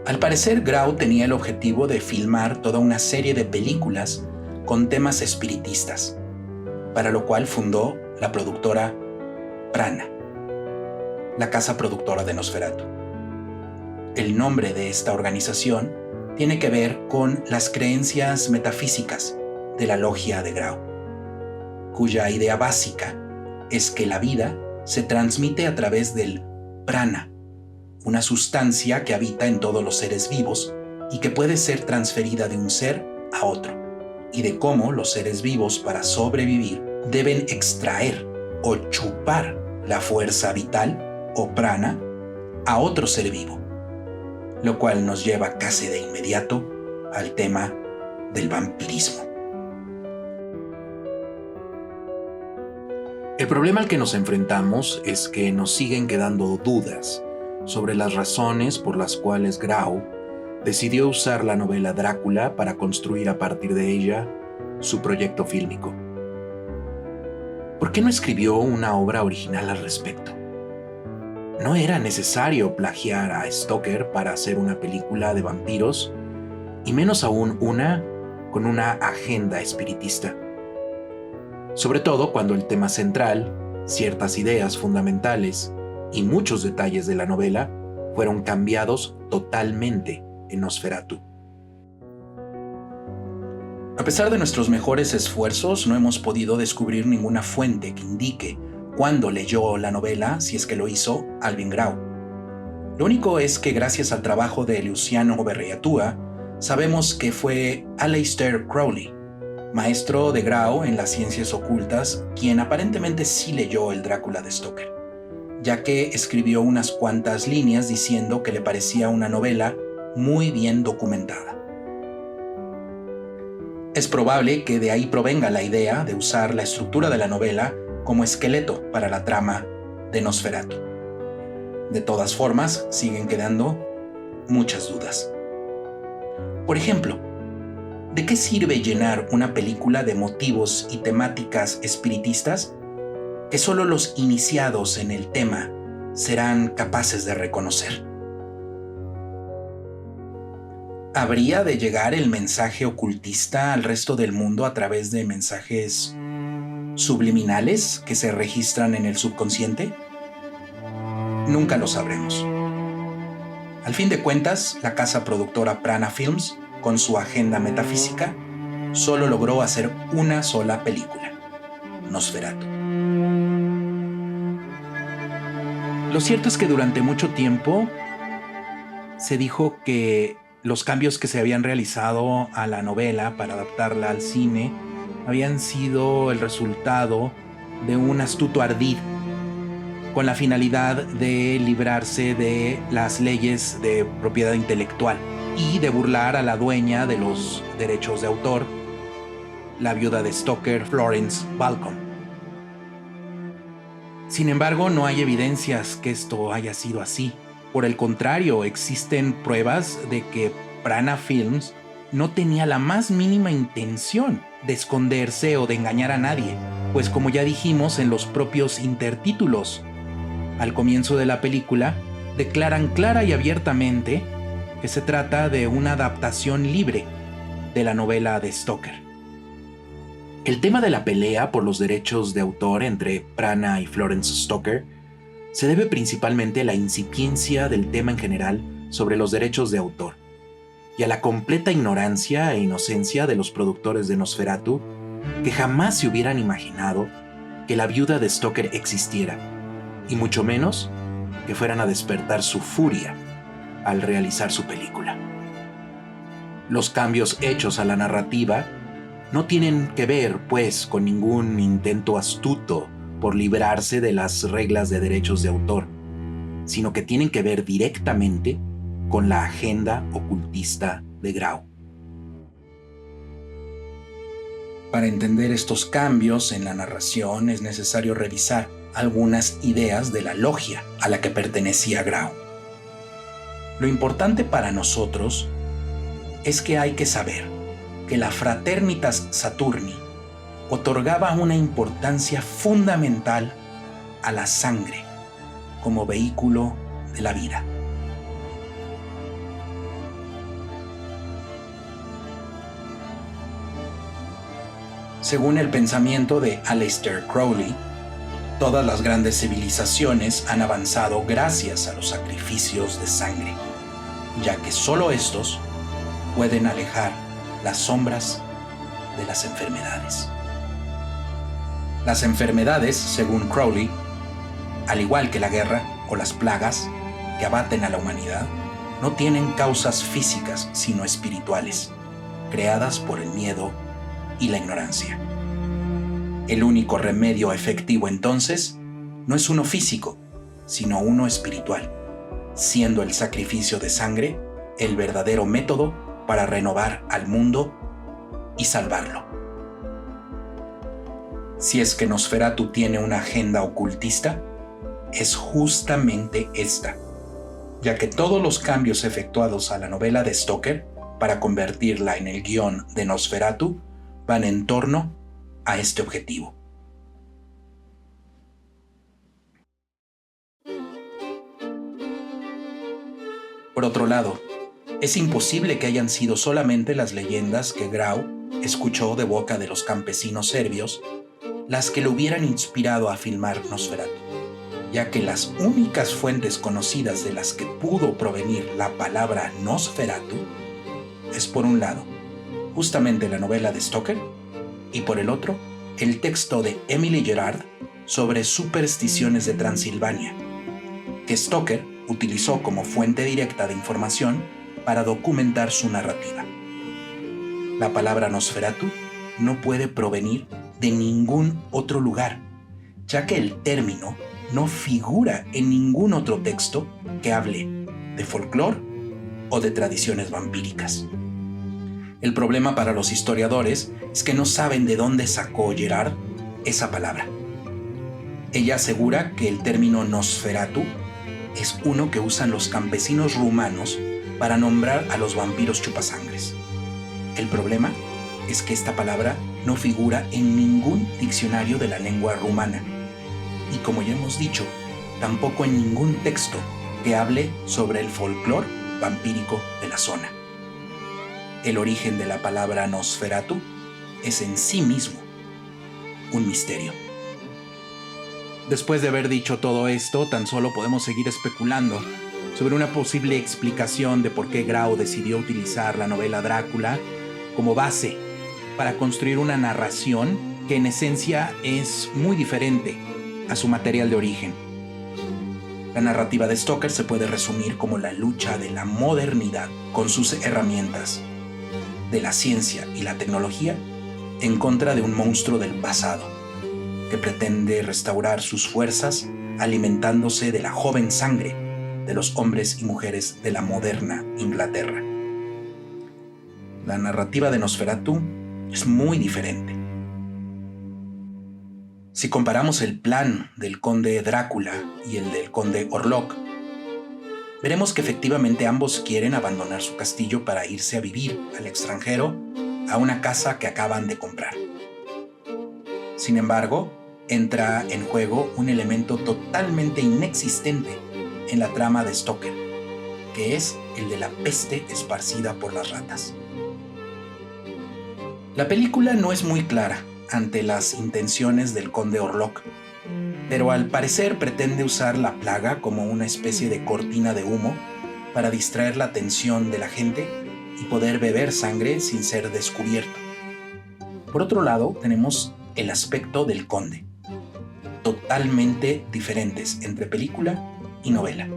Al parecer, Grau tenía el objetivo de filmar toda una serie de películas con temas espiritistas, para lo cual fundó la productora Prana, la casa productora de Nosferatu. El nombre de esta organización tiene que ver con las creencias metafísicas de la logia de Grau, cuya idea básica es que la vida se transmite a través del prana, una sustancia que habita en todos los seres vivos y que puede ser transferida de un ser a otro, y de cómo los seres vivos para sobrevivir deben extraer o chupar la fuerza vital o prana a otro ser vivo, lo cual nos lleva casi de inmediato al tema del vampirismo. El problema al que nos enfrentamos es que nos siguen quedando dudas sobre las razones por las cuales Grau decidió usar la novela Drácula para construir a partir de ella su proyecto fílmico. ¿Por qué no escribió una obra original al respecto? No era necesario plagiar a Stoker para hacer una película de vampiros, y menos aún una con una agenda espiritista. Sobre todo cuando el tema central, ciertas ideas fundamentales y muchos detalles de la novela fueron cambiados totalmente en Nosferatu. A pesar de nuestros mejores esfuerzos, no hemos podido descubrir ninguna fuente que indique cuándo leyó la novela, si es que lo hizo, Alvin Grau. Lo único es que gracias al trabajo de Luciano Berriatúa, sabemos que fue Aleister Crowley, maestro de Grau en las ciencias ocultas, quien aparentemente sí leyó el Drácula de Stoker, ya que escribió unas cuantas líneas diciendo que le parecía una novela muy bien documentada. Es probable que de ahí provenga la idea de usar la estructura de la novela como esqueleto para la trama de Nosferatu. De todas formas, siguen quedando muchas dudas. Por ejemplo, ¿de qué sirve llenar una película de motivos y temáticas espiritistas que solo los iniciados en el tema serán capaces de reconocer? ¿Habría de llegar el mensaje ocultista al resto del mundo a través de mensajes subliminales que se registran en el subconsciente? Nunca lo sabremos. Al fin de cuentas, la casa productora Prana Films, con su agenda metafísica, solo logró hacer una sola película, Nosferatu. Lo cierto es que durante mucho tiempo se dijo que los cambios que se habían realizado a la novela para adaptarla al cine habían sido el resultado de un astuto ardid con la finalidad de librarse de las leyes de propiedad intelectual y de burlar a la dueña de los derechos de autor, la viuda de Stoker, Florence Balcom. Sin embargo, no hay evidencias que esto haya sido así. Por el contrario, existen pruebas de que Prana Films no tenía la más mínima intención de esconderse o de engañar a nadie, pues como ya dijimos en los propios intertítulos, al comienzo de la película, declaran clara y abiertamente que se trata de una adaptación libre de la novela de Stoker. El tema de la pelea por los derechos de autor entre Prana y Florence Stoker se debe principalmente a la incipiencia del tema en general sobre los derechos de autor y a la completa ignorancia e inocencia de los productores de Nosferatu, que jamás se hubieran imaginado que la viuda de Stoker existiera, y mucho menos que fueran a despertar su furia al realizar su película. Los cambios hechos a la narrativa no tienen que ver, pues, con ningún intento astuto por librarse de las reglas de derechos de autor, sino que tienen que ver directamente con la agenda ocultista de Grau. Para entender estos cambios en la narración es necesario revisar algunas ideas de la logia a la que pertenecía Grau. Lo importante para nosotros es que hay que saber que la Fraternitas Saturni otorgaba una importancia fundamental a la sangre como vehículo de la vida. Según el pensamiento de Aleister Crowley, todas las grandes civilizaciones han avanzado gracias a los sacrificios de sangre, ya que solo estos pueden alejar las sombras de las enfermedades. Las enfermedades, según Crowley, al igual que la guerra o las plagas que abaten a la humanidad, no tienen causas físicas sino espirituales, creadas por el miedo y la ignorancia. El único remedio efectivo entonces no es uno físico, sino uno espiritual, siendo el sacrificio de sangre el verdadero método para renovar al mundo y salvarlo. Si es que Nosferatu tiene una agenda ocultista, es justamente esta, ya que todos los cambios efectuados a la novela de Stoker para convertirla en el guión de Nosferatu van en torno a este objetivo. Por otro lado, es imposible que hayan sido solamente las leyendas que Grau escuchó de boca de los campesinos serbios las que lo hubieran inspirado a filmar Nosferatu, ya que las únicas fuentes conocidas de las que pudo provenir la palabra Nosferatu es, por un lado, justamente la novela de Stoker, y por el otro, el texto de Emily Gerard sobre supersticiones de Transilvania, que Stoker utilizó como fuente directa de información para documentar su narrativa. La palabra Nosferatu no puede provenir de ningún otro lugar, ya que el término no figura en ningún otro texto que hable de folclore o de tradiciones vampíricas. El problema para los historiadores es que no saben de dónde sacó Gerard esa palabra. Ella asegura que el término Nosferatu es uno que usan los campesinos rumanos para nombrar a los vampiros chupasangres. El problema es que esta palabra no figura en ningún diccionario de la lengua rumana y, como ya hemos dicho, tampoco en ningún texto que hable sobre el folclore vampírico de la zona. El origen de la palabra Nosferatu es en sí mismo un misterio. Después de haber dicho todo esto, tan solo podemos seguir especulando sobre una posible explicación de por qué Grau decidió utilizar la novela Drácula como base para construir una narración que en esencia es muy diferente a su material de origen. La narrativa de Stoker se puede resumir como la lucha de la modernidad con sus herramientas, de la ciencia y la tecnología, en contra de un monstruo del pasado, que pretende restaurar sus fuerzas alimentándose de la joven sangre de los hombres y mujeres de la moderna Inglaterra. La narrativa de Nosferatu es muy diferente. Si comparamos el plan del conde Drácula y el del conde Orlok, veremos que efectivamente ambos quieren abandonar su castillo para irse a vivir al extranjero a una casa que acaban de comprar. Sin embargo, entra en juego un elemento totalmente inexistente en la trama de Stoker, que es el de la peste esparcida por las ratas. La película no es muy clara ante las intenciones del conde Orlok, pero al parecer pretende usar la plaga como una especie de cortina de humo para distraer la atención de la gente y poder beber sangre sin ser descubierto. Por otro lado, tenemos el aspecto del conde, totalmente diferentes entre película y novela.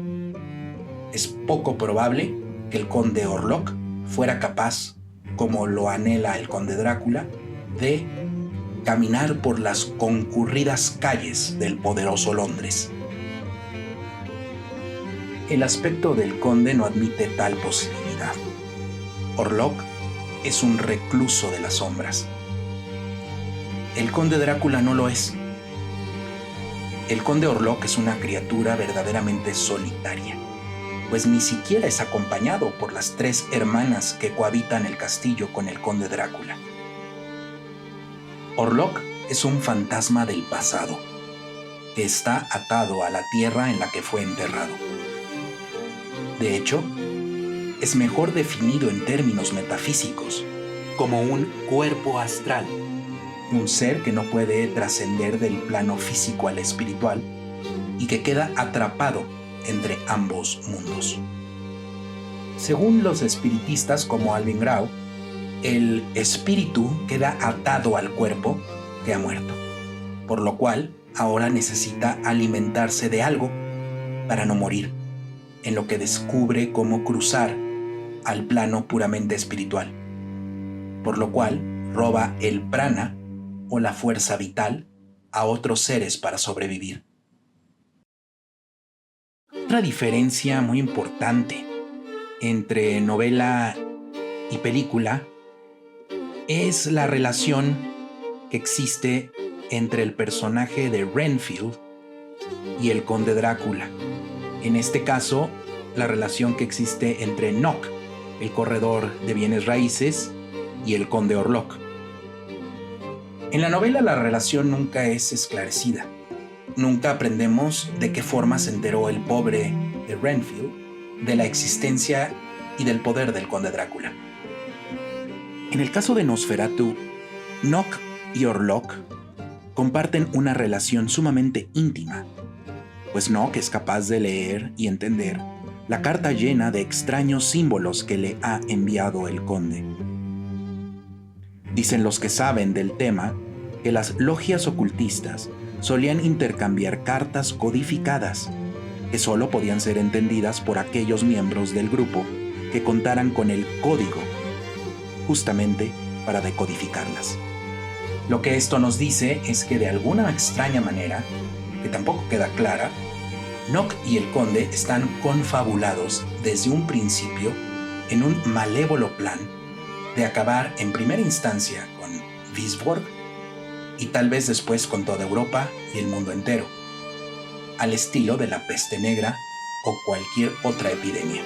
Es poco probable que el conde Orlok fuera capaz, como lo anhela el conde Drácula, de caminar por las concurridas calles del poderoso Londres. El aspecto del conde no admite tal posibilidad. Orlok es un recluso de las sombras. El conde Drácula no lo es. El conde Orlok es una criatura verdaderamente solitaria, pues ni siquiera es acompañado por las 3 hermanas que cohabitan el castillo con el conde Drácula. Orlok es un fantasma del pasado, que está atado a la tierra en la que fue enterrado. De hecho, es mejor definido en términos metafísicos como un cuerpo astral, un ser que no puede trascender del plano físico al espiritual y que queda atrapado entre ambos mundos. Según los espiritistas como Alvin Grau, el espíritu queda atado al cuerpo que ha muerto, por lo cual ahora necesita alimentarse de algo para no morir, en lo que descubre cómo cruzar al plano puramente espiritual, por lo cual roba el prana o la fuerza vital a otros seres para sobrevivir. Otra diferencia muy importante entre novela y película es la relación que existe entre el personaje de Renfield y el conde Drácula. En este caso, la relación que existe entre Nock, el corredor de bienes raíces, y el conde Orlok. En la novela la relación nunca es esclarecida. Nunca aprendemos de qué forma se enteró el pobre de Renfield de la existencia y del poder del conde Drácula. En el caso de Nosferatu, Nock y Orlok comparten una relación sumamente íntima, pues Nock es capaz de leer y entender la carta llena de extraños símbolos que le ha enviado el conde. Dicen los que saben del tema que las logias ocultistas solían intercambiar cartas codificadas que solo podían ser entendidas por aquellos miembros del grupo que contaran con el código justamente para decodificarlas. Lo que esto nos dice es que de alguna extraña manera, que tampoco queda clara, Nock y el conde están confabulados desde un principio en un malévolo plan de acabar en primera instancia con Wisborg y tal vez después con toda Europa y el mundo entero, al estilo de la peste negra o cualquier otra epidemia.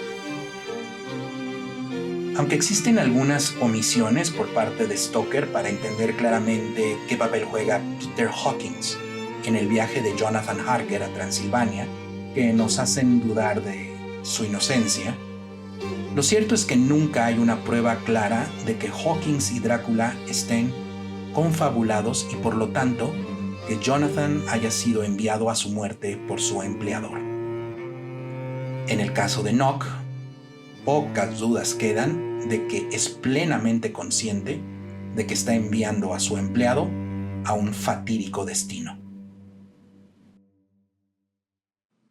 Aunque existen algunas omisiones por parte de Stoker para entender claramente qué papel juega Peter Hawkins en el viaje de Jonathan Harker a Transilvania, que nos hacen dudar de su inocencia, lo cierto es que nunca hay una prueba clara de que Hawkins y Drácula estén confabulados y por lo tanto que Jonathan haya sido enviado a su muerte por su empleador. En el caso de Nock, pocas dudas quedan de que es plenamente consciente de que está enviando a su empleado a un fatídico destino.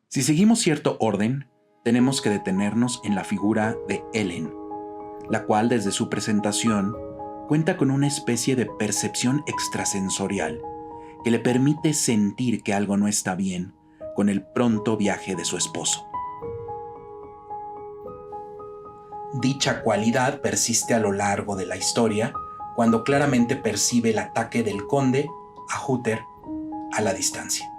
Si seguimos cierto orden, tenemos que detenernos en la figura de Ellen, la cual desde su presentación cuenta con una especie de percepción extrasensorial que le permite sentir que algo no está bien con el pronto viaje de su esposo. Dicha cualidad persiste a lo largo de la historia cuando claramente percibe el ataque del conde a Uther a la distancia.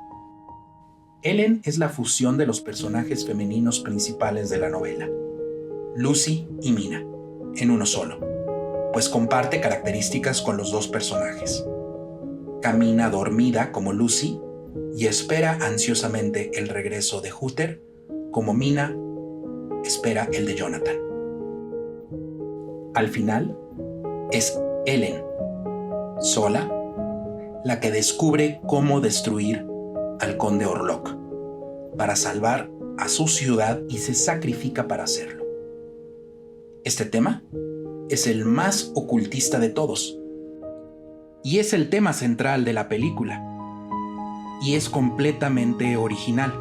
Ellen es la fusión de los personajes femeninos principales de la novela, Lucy y Mina, en uno solo, pues comparte características con los dos personajes. Camina dormida como Lucy y espera ansiosamente el regreso de Uther, como Mina espera el de Jonathan. Al final, es Ellen, sola, la que descubre cómo destruir al conde Orlok para salvar a su ciudad y se sacrifica para hacerlo. Este tema es el más ocultista de todos y es el tema central de la película y es completamente original.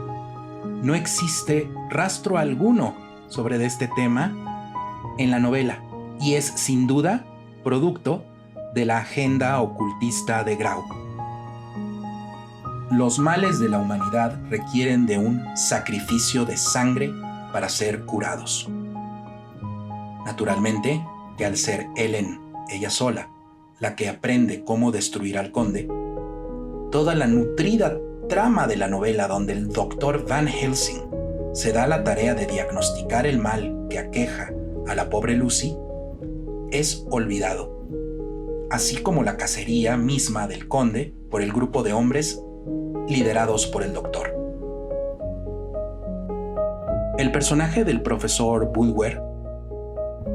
No existe rastro alguno sobre este tema en la novela y es sin duda producto de la agenda ocultista de Grau. Los males de la humanidad requieren de un sacrificio de sangre para ser curados. Naturalmente, que al ser Ellen, ella sola, la que aprende cómo destruir al conde, toda la nutrida trama de la novela donde el Dr. Van Helsing se da la tarea de diagnosticar el mal que aqueja a la pobre Lucy, es olvidado, así como la cacería misma del conde por el grupo de hombres liderados por el doctor. El personaje del profesor Bulwer,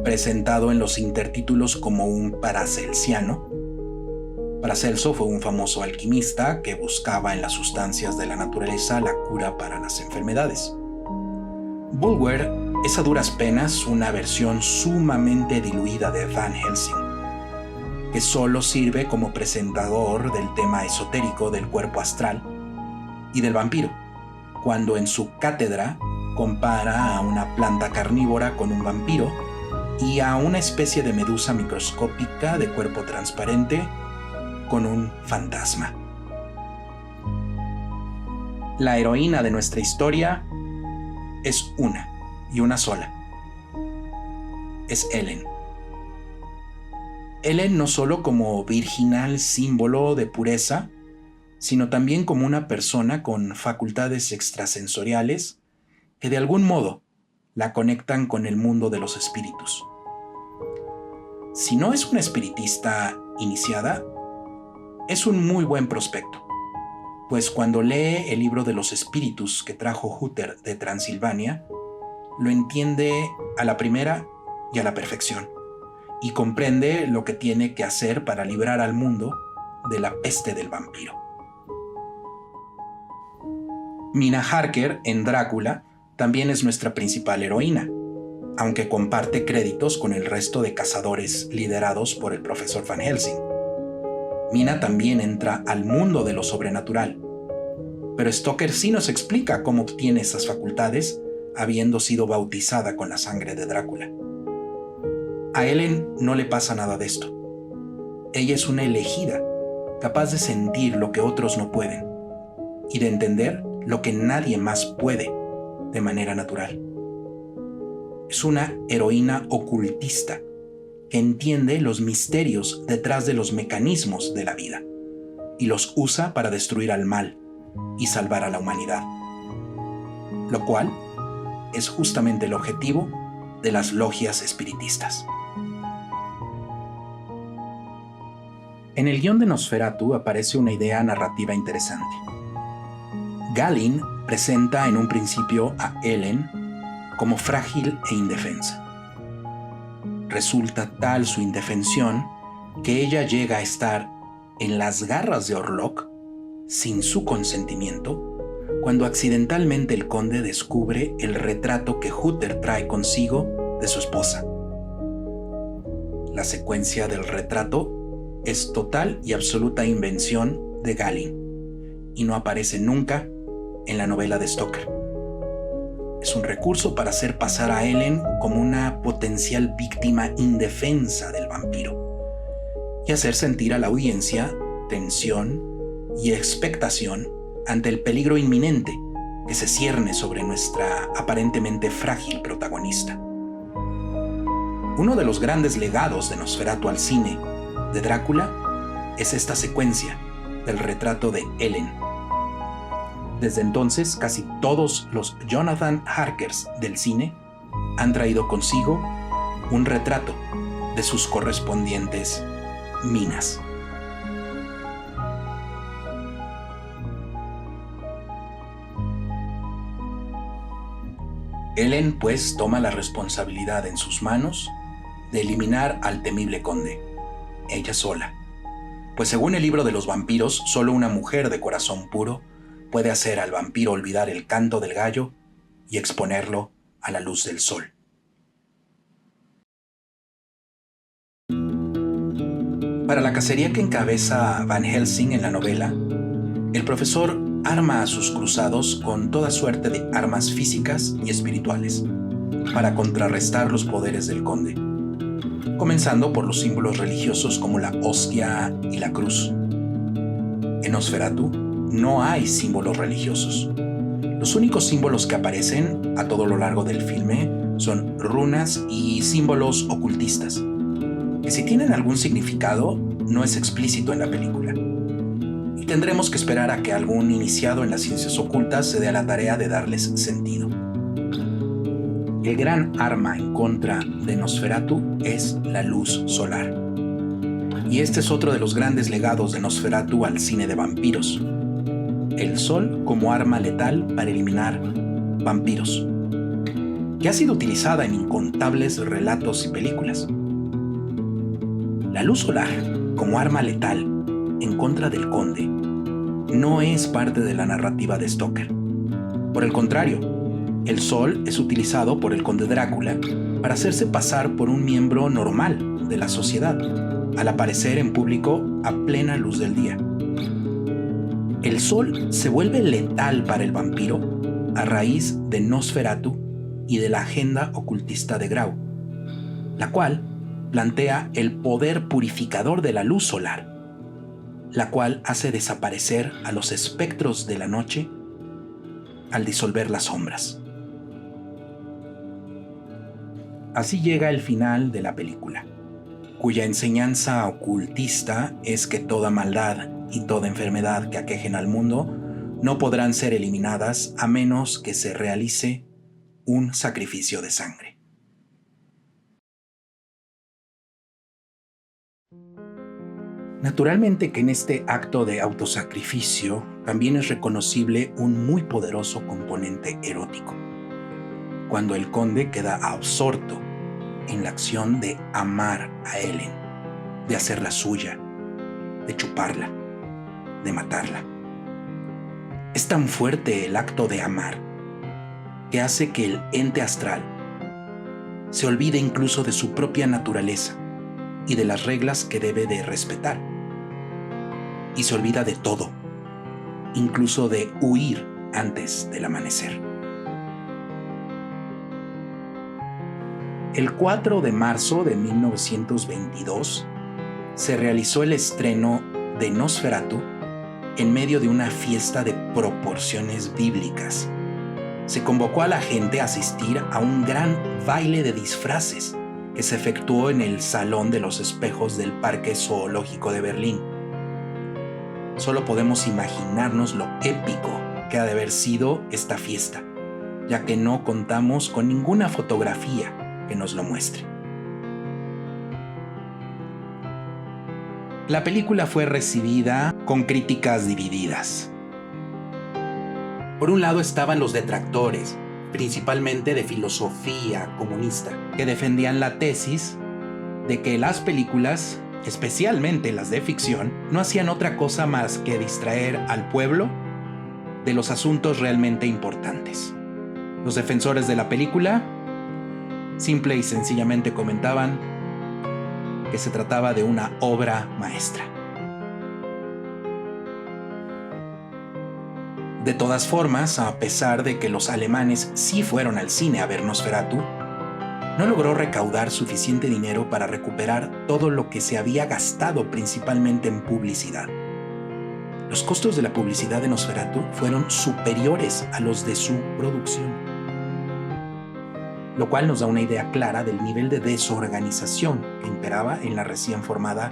presentado en los intertítulos como un paracelsiano, Paracelso fue un famoso alquimista que buscaba en las sustancias de la naturaleza la cura para las enfermedades. Bulwer es a duras penas una versión sumamente diluida de Van Helsing, que solo sirve como presentador del tema esotérico del cuerpo astral y del vampiro, cuando en su cátedra compara a una planta carnívora con un vampiro y a una especie de medusa microscópica de cuerpo transparente con un fantasma. La heroína de nuestra historia es una y una sola. Es Ellen. Ellen no solo como virginal símbolo de pureza, sino también como una persona con facultades extrasensoriales que de algún modo la conectan con el mundo de los espíritus. Si no es una espiritista iniciada, es un muy buen prospecto, pues cuando lee el libro de los espíritus que trajo Uther de Transilvania, lo entiende a la primera y a la perfección, y comprende lo que tiene que hacer para librar al mundo de la peste del vampiro. Mina Harker en Drácula también es nuestra principal heroína, aunque comparte créditos con el resto de cazadores liderados por el profesor Van Helsing. Mina también entra al mundo de lo sobrenatural, pero Stoker sí nos explica cómo obtiene esas facultades habiendo sido bautizada con la sangre de Drácula. A Ellen no le pasa nada de esto. Ella es una elegida, capaz de sentir lo que otros no pueden y de entender lo que nadie más puede de manera natural. Es una heroína ocultista que entiende los misterios detrás de los mecanismos de la vida y los usa para destruir al mal y salvar a la humanidad, lo cual es justamente el objetivo de las logias espiritistas. En el guión de Nosferatu aparece una idea narrativa interesante. Galen presenta en un principio a Ellen como frágil e indefensa. Resulta tal su indefensión que ella llega a estar en las garras de Orlok sin su consentimiento cuando accidentalmente el conde descubre el retrato que Uther trae consigo de su esposa. La secuencia del retrato es total y absoluta invención de Galen y no aparece nunca en la novela de Stoker. Es un recurso para hacer pasar a Ellen como una potencial víctima indefensa del vampiro y hacer sentir a la audiencia tensión y expectación ante el peligro inminente que se cierne sobre nuestra aparentemente frágil protagonista. Uno de los grandes legados de Nosferatu al cine de Drácula es esta secuencia del retrato de Ellen. Desde entonces, casi todos los Jonathan Harkers del cine han traído consigo un retrato de sus correspondientes minas. Ellen, pues, toma la responsabilidad en sus manos de eliminar al temible conde, ella sola. Pues según el libro de los vampiros, solo una mujer de corazón puro puede hacer al vampiro olvidar el canto del gallo y exponerlo a la luz del sol. Para la cacería que encabeza Van Helsing en la novela, el profesor arma a sus cruzados con toda suerte de armas físicas y espirituales para contrarrestar los poderes del conde, comenzando por los símbolos religiosos como la hostia y la cruz. En Nosferatu no hay símbolos religiosos. Los únicos símbolos que aparecen a todo lo largo del filme son runas y símbolos ocultistas, que si tienen algún significado no es explícito en la película. Y tendremos que esperar a que algún iniciado en las ciencias ocultas se dé a la tarea de darles sentido. El gran arma en contra de Nosferatu es la luz solar. Y este es otro de los grandes legados de Nosferatu al cine de vampiros. El sol como arma letal para eliminar vampiros, que ha sido utilizada en incontables relatos y películas. La luz solar como arma letal en contra del conde no es parte de la narrativa de Stoker. Por el contrario, el sol es utilizado por el conde Drácula para hacerse pasar por un miembro normal de la sociedad, al aparecer en público a plena luz del día. El sol se vuelve letal para el vampiro a raíz de Nosferatu y de la agenda ocultista de Grau, la cual plantea el poder purificador de la luz solar, la cual hace desaparecer a los espectros de la noche al disolver las sombras. Así llega el final de la película, cuya enseñanza ocultista es que toda maldad y toda enfermedad que aquejen al mundo no podrán ser eliminadas a menos que se realice un sacrificio de sangre. Naturalmente que en este acto de autosacrificio también es reconocible un muy poderoso componente erótico, cuando el conde queda absorto en la acción de amar a Ellen, de hacerla suya, de chuparla, de matarla. Es tan fuerte el acto de amar que hace que el ente astral se olvide incluso de su propia naturaleza y de las reglas que debe de respetar, y se olvida de todo, incluso de huir antes del amanecer. El 4 de marzo de 1922 se realizó el estreno de Nosferatu en medio de una fiesta de proporciones bíblicas. Se convocó a la gente a asistir a un gran baile de disfraces que se efectuó en el Salón de los Espejos del Parque Zoológico de Berlín. Solo podemos imaginarnos lo épico que ha de haber sido esta fiesta, ya que no contamos con ninguna fotografía que nos lo muestre. La película fue recibida con críticas divididas. Por un lado estaban los detractores, principalmente de filosofía comunista, que defendían la tesis de que las películas, especialmente las de ficción, no hacían otra cosa más que distraer al pueblo de los asuntos realmente importantes. Los defensores de la película simple y sencillamente comentaban que se trataba de una obra maestra. De todas formas, a pesar de que los alemanes sí fueron al cine a ver Nosferatu, no logró recaudar suficiente dinero para recuperar todo lo que se había gastado principalmente en publicidad. Los costos de la publicidad de Nosferatu fueron superiores a los de su producción, lo cual nos da una idea clara del nivel de desorganización que imperaba en la recién formada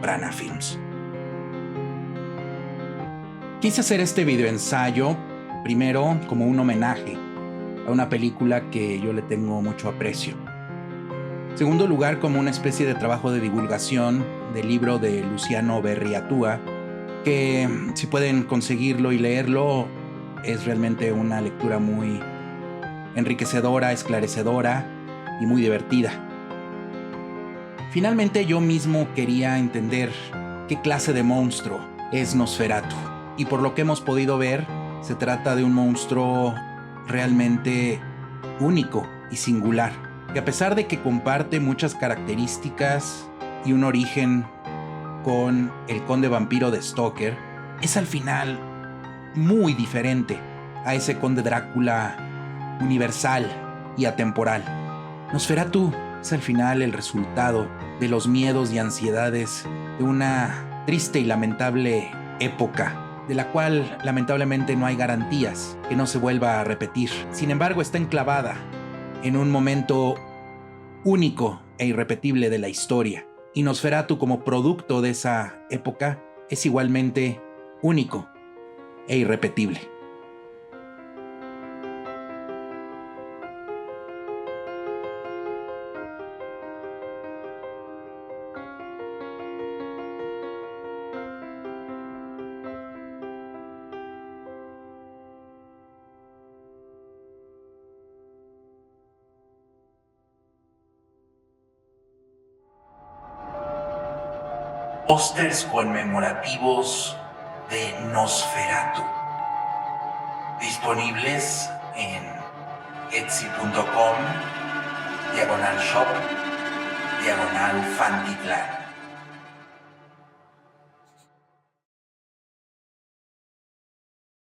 Branagh Films. Quise hacer este videoensayo primero como un homenaje a una película que yo le tengo mucho aprecio. En segundo lugar, como una especie de trabajo de divulgación del libro de Luciano Berriatúa, que si pueden conseguirlo y leerlo, es realmente una lectura muy enriquecedora, esclarecedora y muy divertida. Finalmente, yo mismo quería entender qué clase de monstruo es Nosferatu. Y por lo que hemos podido ver, se trata de un monstruo realmente único y singular, que a pesar de que comparte muchas características y un origen con el conde vampiro de Stoker, es al final muy diferente a ese conde Drácula universal y atemporal. Nosferatu es al final el resultado de los miedos y ansiedades de una triste y lamentable época, de la cual lamentablemente no hay garantías que no se vuelva a repetir. Sin embargo, está enclavada en un momento único e irrepetible de la historia. Y Nosferatu, como producto de esa época, es igualmente único e irrepetible. Pósters conmemorativos de Nosferatu, disponibles en etsy.com/shop/Fanticlan.